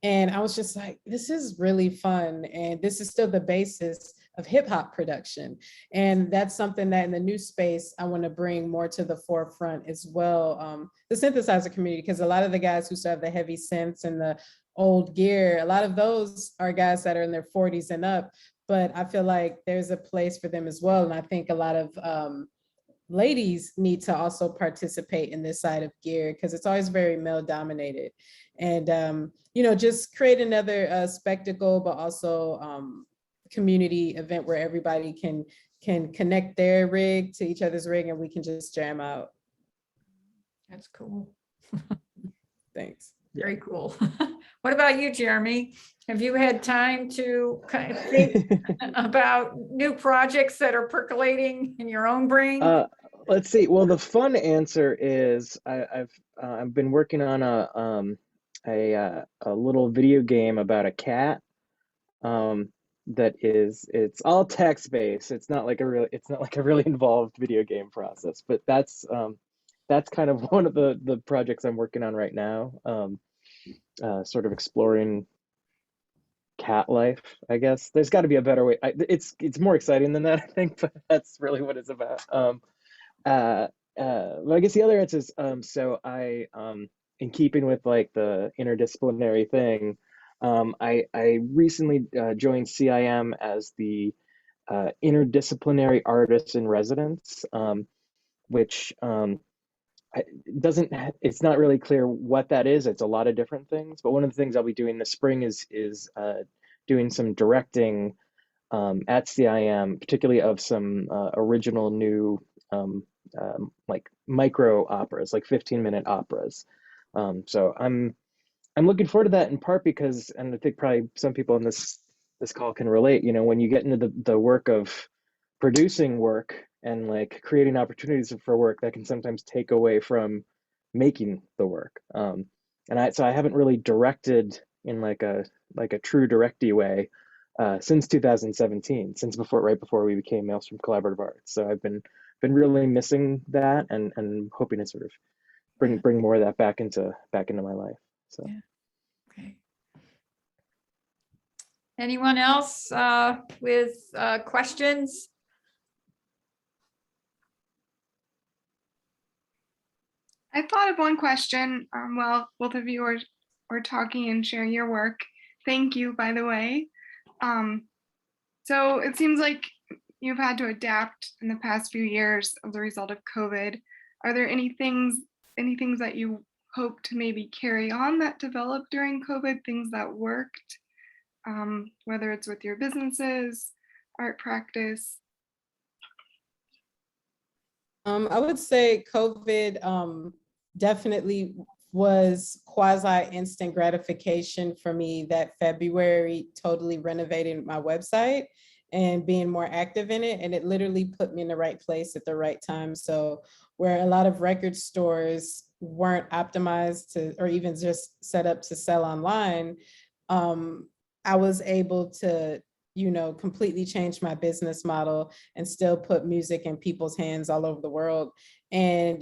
And I was just like, this is really fun. And this is still the basis of hip hop production. And that's something that in the new space, I want to bring more to the forefront as well. The synthesizer community, because a lot of the guys who still have the heavy synths and the old gear, a lot of those are guys that are in their 40s and up, but I feel like there's a place for them as well. And I think a lot of ladies need to also participate in this side of gear because it's always very male dominated. And, just create another spectacle, but also community event where everybody can connect their rig to each other's rig and we can just jam out. That's cool. Thanks. Very cool. What about you, Jeremy? Have you had time to kind of think about new projects that are percolating in your own brain? Let's see. Well, the fun answer is I've been working on a little video game about a cat. It's all text based. It's not like a really involved video game process, but that's kind of one of the projects I'm working on right now. Sort of exploring cat life, I guess. There's got to be a better way. It's more exciting than that, I think, but that's really what it's about. Well, I guess the other answer is so I in keeping with like the interdisciplinary thing, I recently joined CIM as the interdisciplinary artist in residence, which it's not really clear what that is. It's a lot of different things, but one of the things I'll be doing this spring is doing some directing at CIM, particularly of some original new like micro operas, like 15-minute operas. So I'm looking forward to that in part because, and I think probably some people in this call can relate, when you get into the work of producing work and like creating opportunities for work, that can sometimes take away from making the work. So I haven't really directed in like a true directy way since 2017, right before we became Maelstrom Collaborative Arts. So I've been really missing that and hoping to sort of bring more of that back into my life. So yeah. Okay. Anyone else with questions? I thought of one question while both of you were talking and sharing your work. Thank you, by the way. So it seems like you've had to adapt in the past few years as a result of COVID. Are there any things that you hope to maybe carry on that developed during COVID, things that worked, whether it's with your businesses, art practice? I would say COVID definitely was quasi instant gratification for me. That February totally renovated my website and being more active in it. And it literally put me in the right place at the right time. So where a lot of record stores weren't optimized to, or even just set up to sell online, I was able to, completely change my business model and still put music in people's hands all over the world and,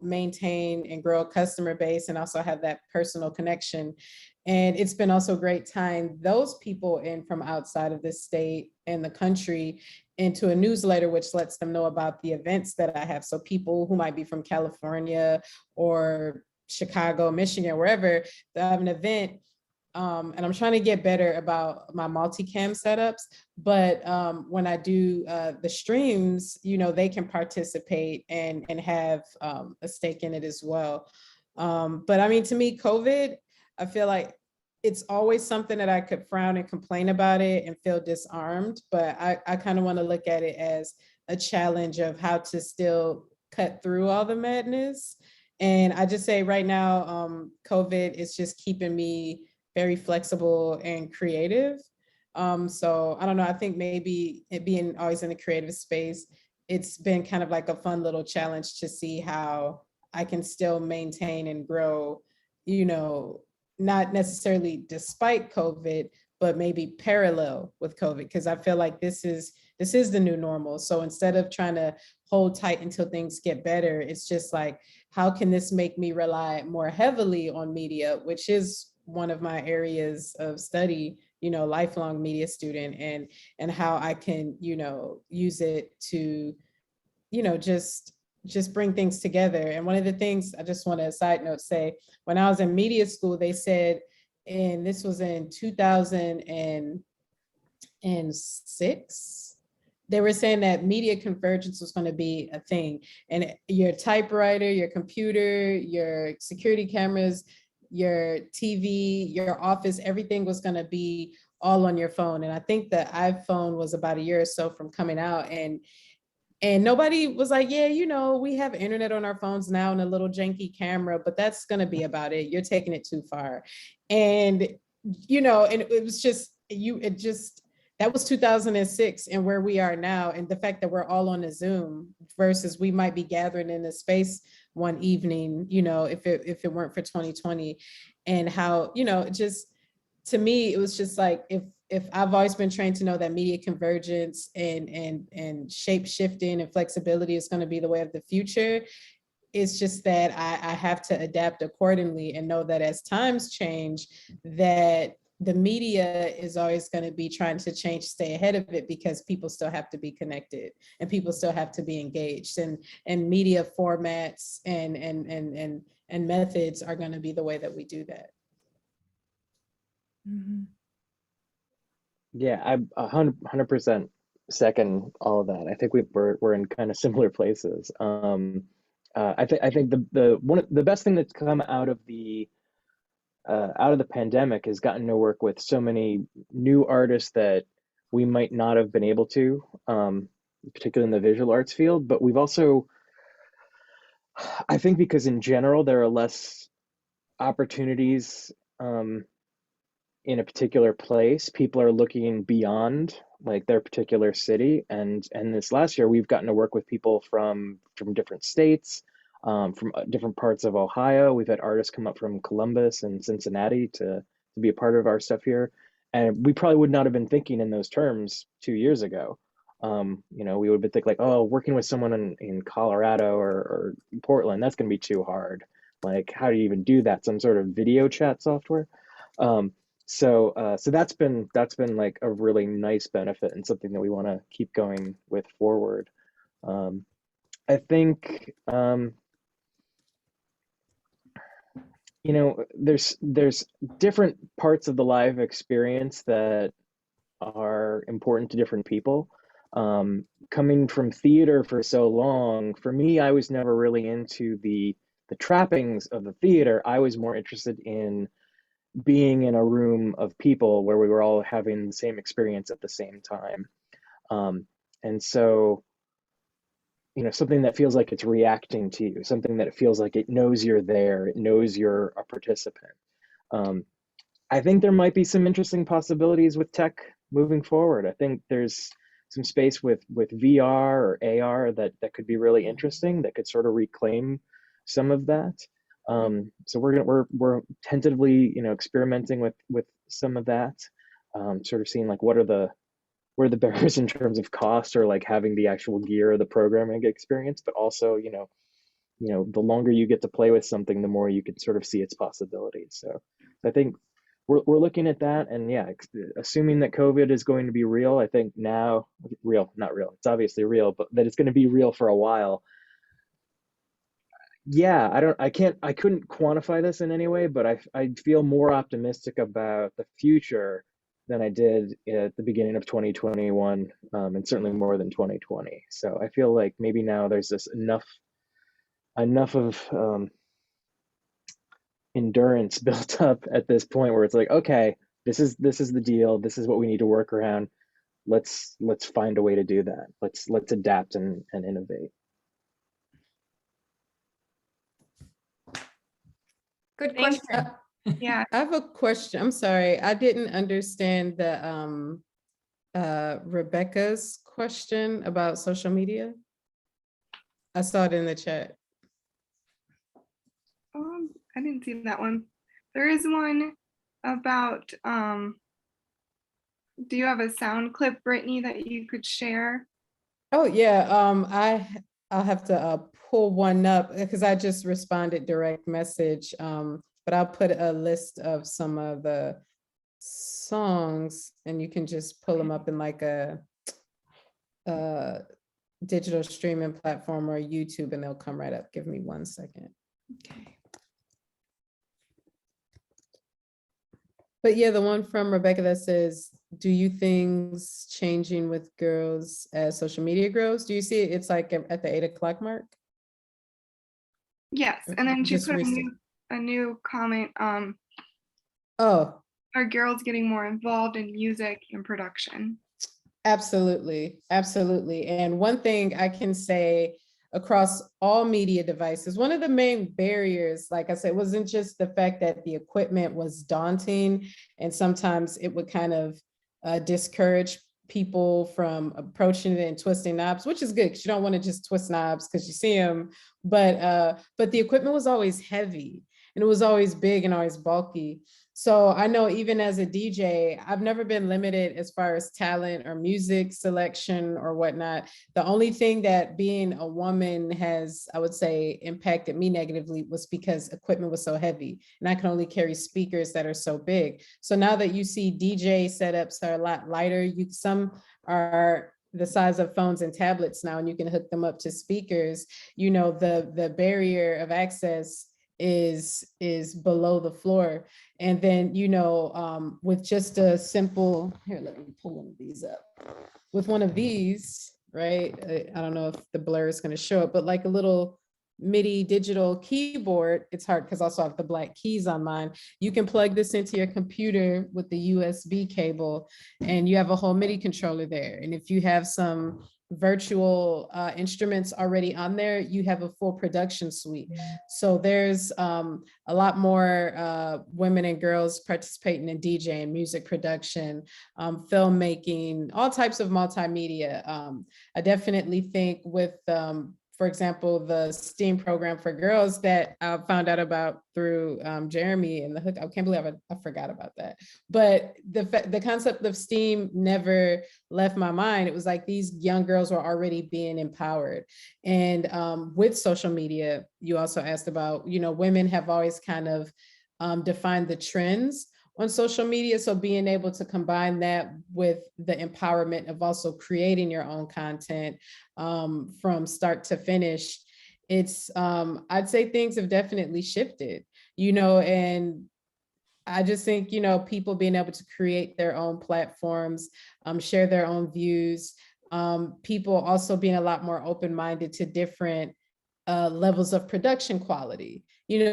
maintain and grow a customer base and also have that personal connection. And it's been also great tying those people in from outside of the state and the country into a newsletter, which lets them know about the events that I have. So people who might be from California or Chicago, Michigan, wherever, they have an event. And I'm trying to get better about my multicam setups, but when I do the streams, they can participate and have a stake in it as well. But I mean, to me, COVID, I feel like it's always something that I could frown and complain about it and feel disarmed, but I kind of want to look at it as a challenge of how to still cut through all the madness. And I just say right now, COVID is just keeping me very flexible and creative. So I don't know, I think maybe it being always in the creative space, it's been kind of like a fun little challenge to see how I can still maintain and grow, not necessarily despite COVID, but maybe parallel with COVID, because I feel like this is the new normal. So instead of trying to hold tight until things get better, it's just like, how can this make me rely more heavily on media, which is one of my areas of study, lifelong media student, and how I can, use it to, just bring things together. And one of the things I just want to side note say, when I was in media school, they said, and this was in 2006, they were saying that media convergence was going to be a thing. And your typewriter, your computer, your security cameras, your TV, your office, everything was going to be all on your phone. And I think the iPhone was about a year or so from coming out, and nobody was like, yeah, we have internet on our phones now and a little janky camera, but that's going to be about it. You're taking it too far. And, and it was just, that was 2006, and where we are now, and the fact that we're all on a Zoom versus we might be gathering in a space one evening, if it weren't for 2020, and how, just to me, it was just like, if I've always been trained to know that media convergence and shape shifting and flexibility is going to be the way of the future, it's just that I have to adapt accordingly and know that as times change, that the media is always going to be trying to change, stay ahead of it, because people still have to be connected and people still have to be engaged, and media formats and methods are going to be the way that we do that. Mm-hmm. Yeah, I 100% second all of that. I think we're in kind of similar places. I think the best thing that's come out of the pandemic has gotten to work with so many new artists that we might not have been able to, particularly in the visual arts field. But we've also, I think, because in general there are less opportunities in a particular place, people are looking beyond like their particular city. And this last year, we've gotten to work with people from different states, from different parts of Ohio. We've had artists come up from Columbus and Cincinnati to be a part of our stuff here. And we probably would not have been thinking in those terms 2 years ago. We would have been thinking like, oh, working with someone in Colorado or Portland, that's going to be too hard. Like, how do you even do that? Some sort of video chat software. So that's been like a really nice benefit and something that we want to keep going with forward. I think you know, there's different parts of the live experience that are important to different people. Coming from theater for so long, for me, I was never really into the trappings of the theater. I was more interested in being in a room of people where we were all having the same experience at the same time. And so, you know, something that feels like it's reacting to you, something that feels like it knows you're there, it knows you're a participant. I think there might be some interesting possibilities with tech moving forward. I think there's some space with VR or AR that could be really interesting, that could sort of reclaim some of that. So we're tentatively, you know, experimenting with some of that, sort of seeing like what are the barriers in terms of cost, or like having the actual gear or the programming experience, but also, you know, the longer you get to play with something, the more you can sort of see its possibilities. So I think we're looking at that, and yeah, assuming that COVID is going to be real, I think now, not real, it's obviously real, but that it's going to be real for a while. Yeah, I couldn't quantify this in any way, but I feel more optimistic about the future than I did at the beginning of 2021, and certainly more than 2020. So I feel like maybe now there's this enough of endurance built up at this point where it's like, okay, this is the deal. This is what we need to work around. Let's find a way to do that. Let's adapt and innovate. Good Thanks. question. Yeah, I have a question. I'm sorry, I didn't understand the Rebecca's question about social media. I saw it in the chat. I didn't see that one. There is one about, do you have a sound clip, Brittany, that you could share? Oh yeah, I'll have to pull one up because I just responded direct message. But I'll put a list of some of the songs, and you can just pull them up in like a digital streaming platform or YouTube, and they'll come right up. Give me 1 second. Okay. But yeah, the one from Rebecca that says, do you things changing with girls as social media grows? Do you see it? It's like at the 8 o'clock mark. Yes, and then she Just put recent. a new comment, Oh, are girls getting more involved in music and production? absolutely, absolutely. And one thing I can say across all media devices, one of the main barriers, like I said, wasn't just the fact that the equipment was daunting, and sometimes it would kind of discourage people from approaching it and twisting knobs, which is good because you don't want to just twist knobs because you see them. But the equipment was always heavy, and it was always big and always bulky. So I know even as a DJ, I've never been limited as far as talent or music selection or whatnot. The only thing that being a woman has, I would say, impacted me negatively was because equipment was so heavy, and I can only carry speakers that are so big. So now that you see DJ setups are a lot lighter, some are the size of phones and tablets now, and you can hook them up to speakers. You know, the barrier of access is below the floor. And then, you know, with just a simple, here, let me pull one of these up. With one of these, right? I don't know if the blur is going to show it, but like a little MIDI digital keyboard, it's hard because I also have the black keys on mine. You can plug this into your computer with the USB cable, and you have a whole MIDI controller there. And if you have some virtual instruments already on there, you have a full production suite. So there's a lot more women and girls participating in DJing, music production, filmmaking, all types of multimedia. I definitely think with for example, the STEAM program for girls that I found out about through Jeremy and the hook. I can't believe I forgot about that. But the concept of STEAM never left my mind. It was like these young girls were already being empowered. And with social media, you also asked about, you know, women have always kind of defined the trends. on social media. So being able to combine that with the empowerment of also creating your own content from start to finish, it's, I'd say things have definitely shifted, and I just think, people being able to create their own platforms, share their own views, people also being a lot more open-minded to different levels of production quality.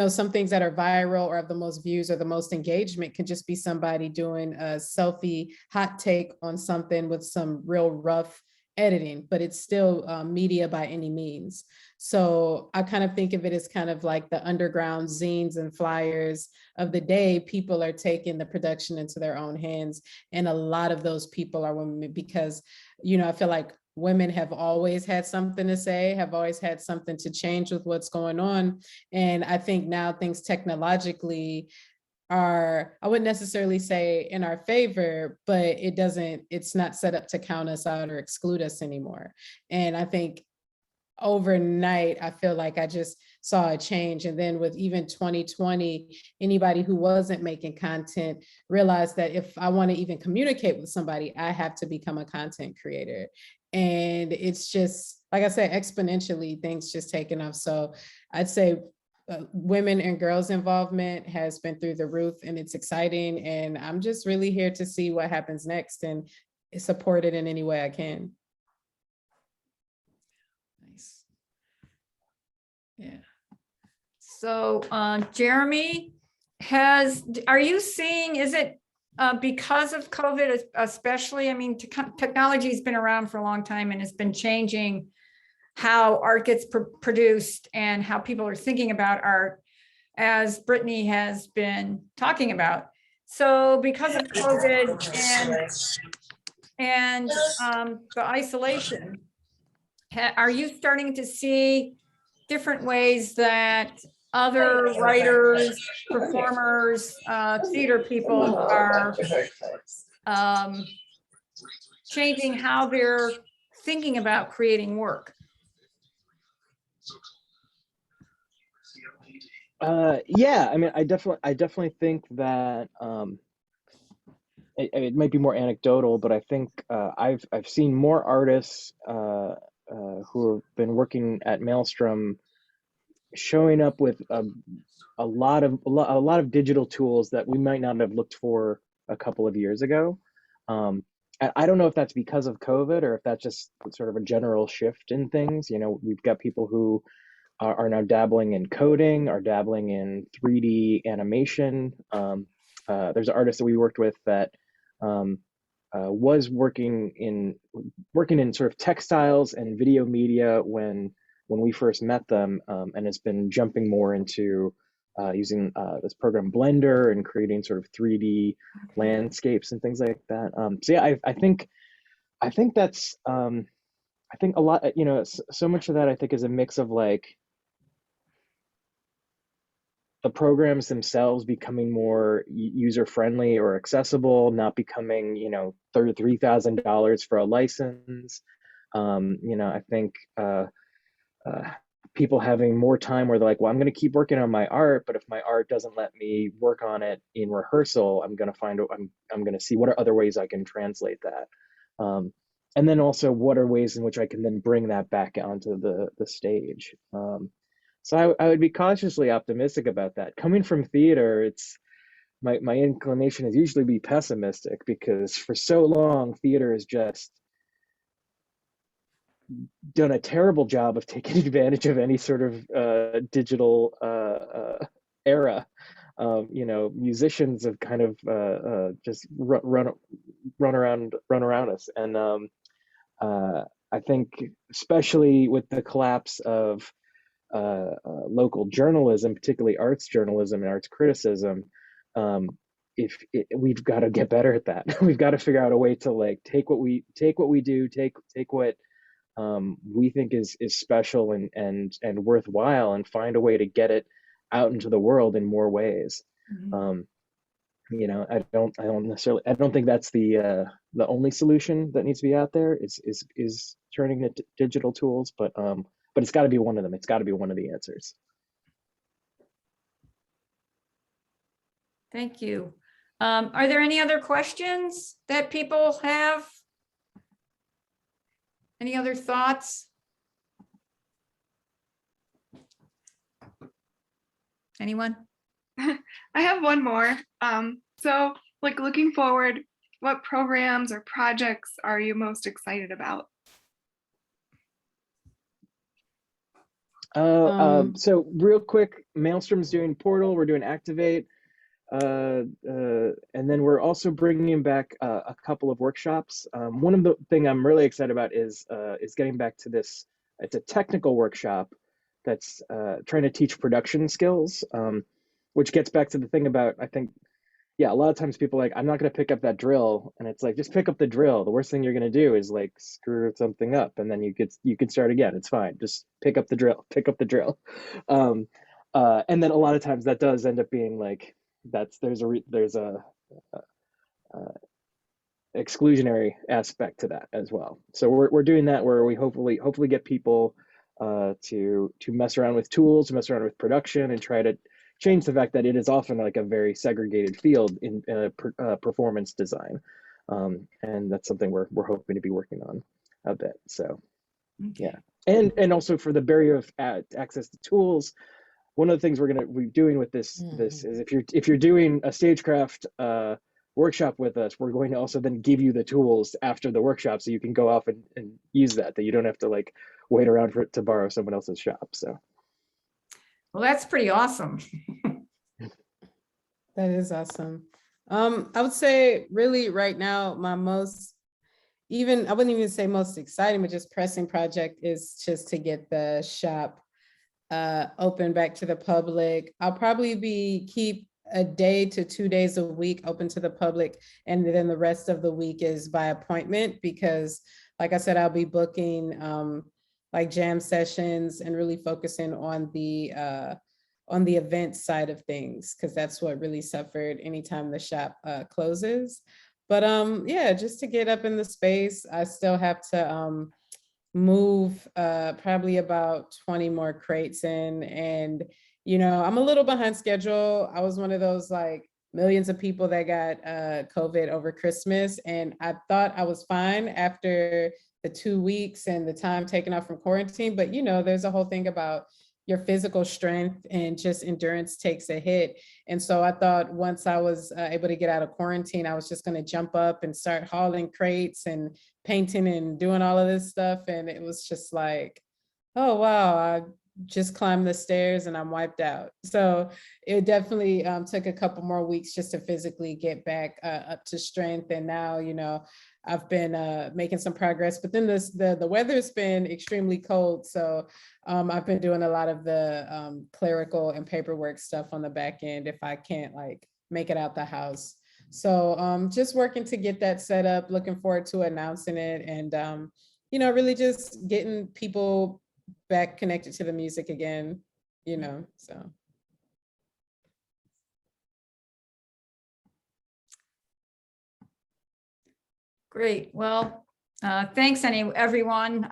Some things that are viral or have the most views or the most engagement can just be somebody doing a selfie hot take on something with some real rough editing, but it's still media by any means. So I kind of think of it as kind of like the underground zines and flyers of the day. People are taking the production into their own hands. And a lot of those people are women because, I feel like women have always had something to say, have always had something to change with what's going on. And I think now things technologically are, I wouldn't necessarily say in our favor, but it's not set up to count us out or exclude us anymore. And I think overnight, I feel like I just saw a change. And then with even 2020, anybody who wasn't making content realized that if I want to even communicate with somebody, I have to become a content creator. And it's just, like I said, exponentially, things just taking off. So I'd say women and girls involvement has been through the roof, and it's exciting. And I'm just really here to see what happens next and support it in any way I can. Nice. Yeah. So Jeremy, are you seeing, is it because of COVID especially? I mean, technology has been around for a long time and it's been changing how art gets produced and how people are thinking about art, as Brittany has been talking about. So because of COVID and the isolation, are you starting to see different ways that other writers, performers, theater people are changing how they're thinking about creating work? Yeah, I mean, I definitely think that it might be more anecdotal, but I think I've seen more artists who have been working at Maelstrom showing up with a lot of digital tools that we might not have looked for a couple of years ago. I don't know if that's because of COVID or if that's just sort of a general shift in things. We've got people who are now dabbling in coding, are dabbling in 3D animation. There's an artist that we worked with that was working in sort of textiles and video media when we first met them, and has been jumping more into using this program Blender and creating sort of 3D landscapes and things like that. So yeah, I think that's I think a lot, so much of that I think is a mix of like the programs themselves becoming more user-friendly or accessible, not becoming, $3,000 for a license. I think people having more time where they're like, well, I'm going to keep working on my art, but if my art doesn't let me work on it in rehearsal, I'm going to see what are other ways I can translate that. And then also what are ways in which I can then bring that back onto the stage. So I would be cautiously optimistic about that. Coming from theater, it's my inclination is usually be pessimistic, because for so long theater has just done a terrible job of taking advantage of any sort of digital era. Musicians have kind of just run around us, and I think especially with the collapse of local journalism, particularly arts journalism and arts criticism, we've got to get better at that. We've got to figure out a way to like take what we do, take what we think is special and worthwhile, and find a way to get it out into the world in more ways. I don't think that's the only solution that needs to be out there is turning to digital tools, but it's got to be one of them. It's got to be one of the answers. Thank you. Are there any other questions that people have? Any other thoughts? Anyone? I have one more. So like looking forward, what programs or projects are you most excited about? So real quick, Maelstrom's doing Portal, we're doing Activate, and then we're also bringing back a couple of workshops. One of the thing I'm really excited about is getting back to this. It's a technical workshop that's trying to teach production skills, which gets back to the thing about, I think, yeah, a lot of times people are like, I'm not going to pick up that drill, and it's like, just pick up the drill. The worst thing you're going to do is like screw something up, and then you could start again. It's fine. Just pick up the drill. Pick up the drill. And then a lot of times that does end up being like there's a exclusionary aspect to that as well. So we're doing that where we hopefully get people to mess around with tools, mess around with production, and try to change the fact that it is often like a very segregated field in performance design, and that's something we're hoping to be working on a bit. So yeah, and also for the barrier of access to tools, one of the things we're going to be doing with this is if you're doing a stagecraft workshop with us, we're going to also then give you the tools after the workshop so you can go off and use that you don't have to like wait around for it to borrow someone else's shop. So Well, that's pretty awesome. That is awesome. I would say really right now, my most, I wouldn't even say most exciting, but just pressing project is just to get the shop open back to the public. I'll probably keep a day to 2 days a week open to the public. And then the rest of the week is by appointment, because like I said, I'll be booking like jam sessions and really focusing on the event side of things, because that's what really suffered anytime the shop closes. But yeah, just to get up in the space, I still have to move probably about 20 more crates in. And, you know, I'm a little behind schedule. I was one of those like millions of people that got COVID over Christmas. And I thought I was fine after the 2 weeks and the time taken off from quarantine. But, you know, there's a whole thing about your physical strength and just endurance takes a hit. And so I thought once I was able to get out of quarantine, I was just going to jump up and start hauling crates and painting and doing all of this stuff. And it was just like, oh, wow, I just climbed the stairs and I'm wiped out. So it definitely took a couple more weeks just to physically get back up to strength. And now, you know, I've been making some progress, but then the weather's been extremely cold. So I've been doing a lot of the clerical and paperwork stuff on the back end if I can't like make it out the house. So just working to get that set up, looking forward to announcing it, and you know, really just getting people back connected to the music again, you know, so. Great. Well, thanks everyone.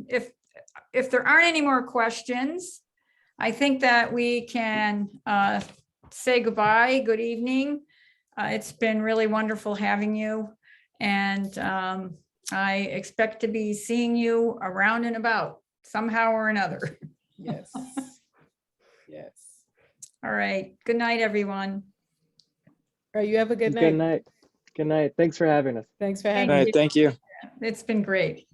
If there aren't any more questions, I think that we can say goodbye, good evening. It's been really wonderful having you, and I expect to be seeing you around and about somehow or another. Yes. Yes. All right. Good night, everyone. All right, you have a good night. Good night. Good night. Thanks for having us. Thanks for Thank having me. you. Thank you. It's been great.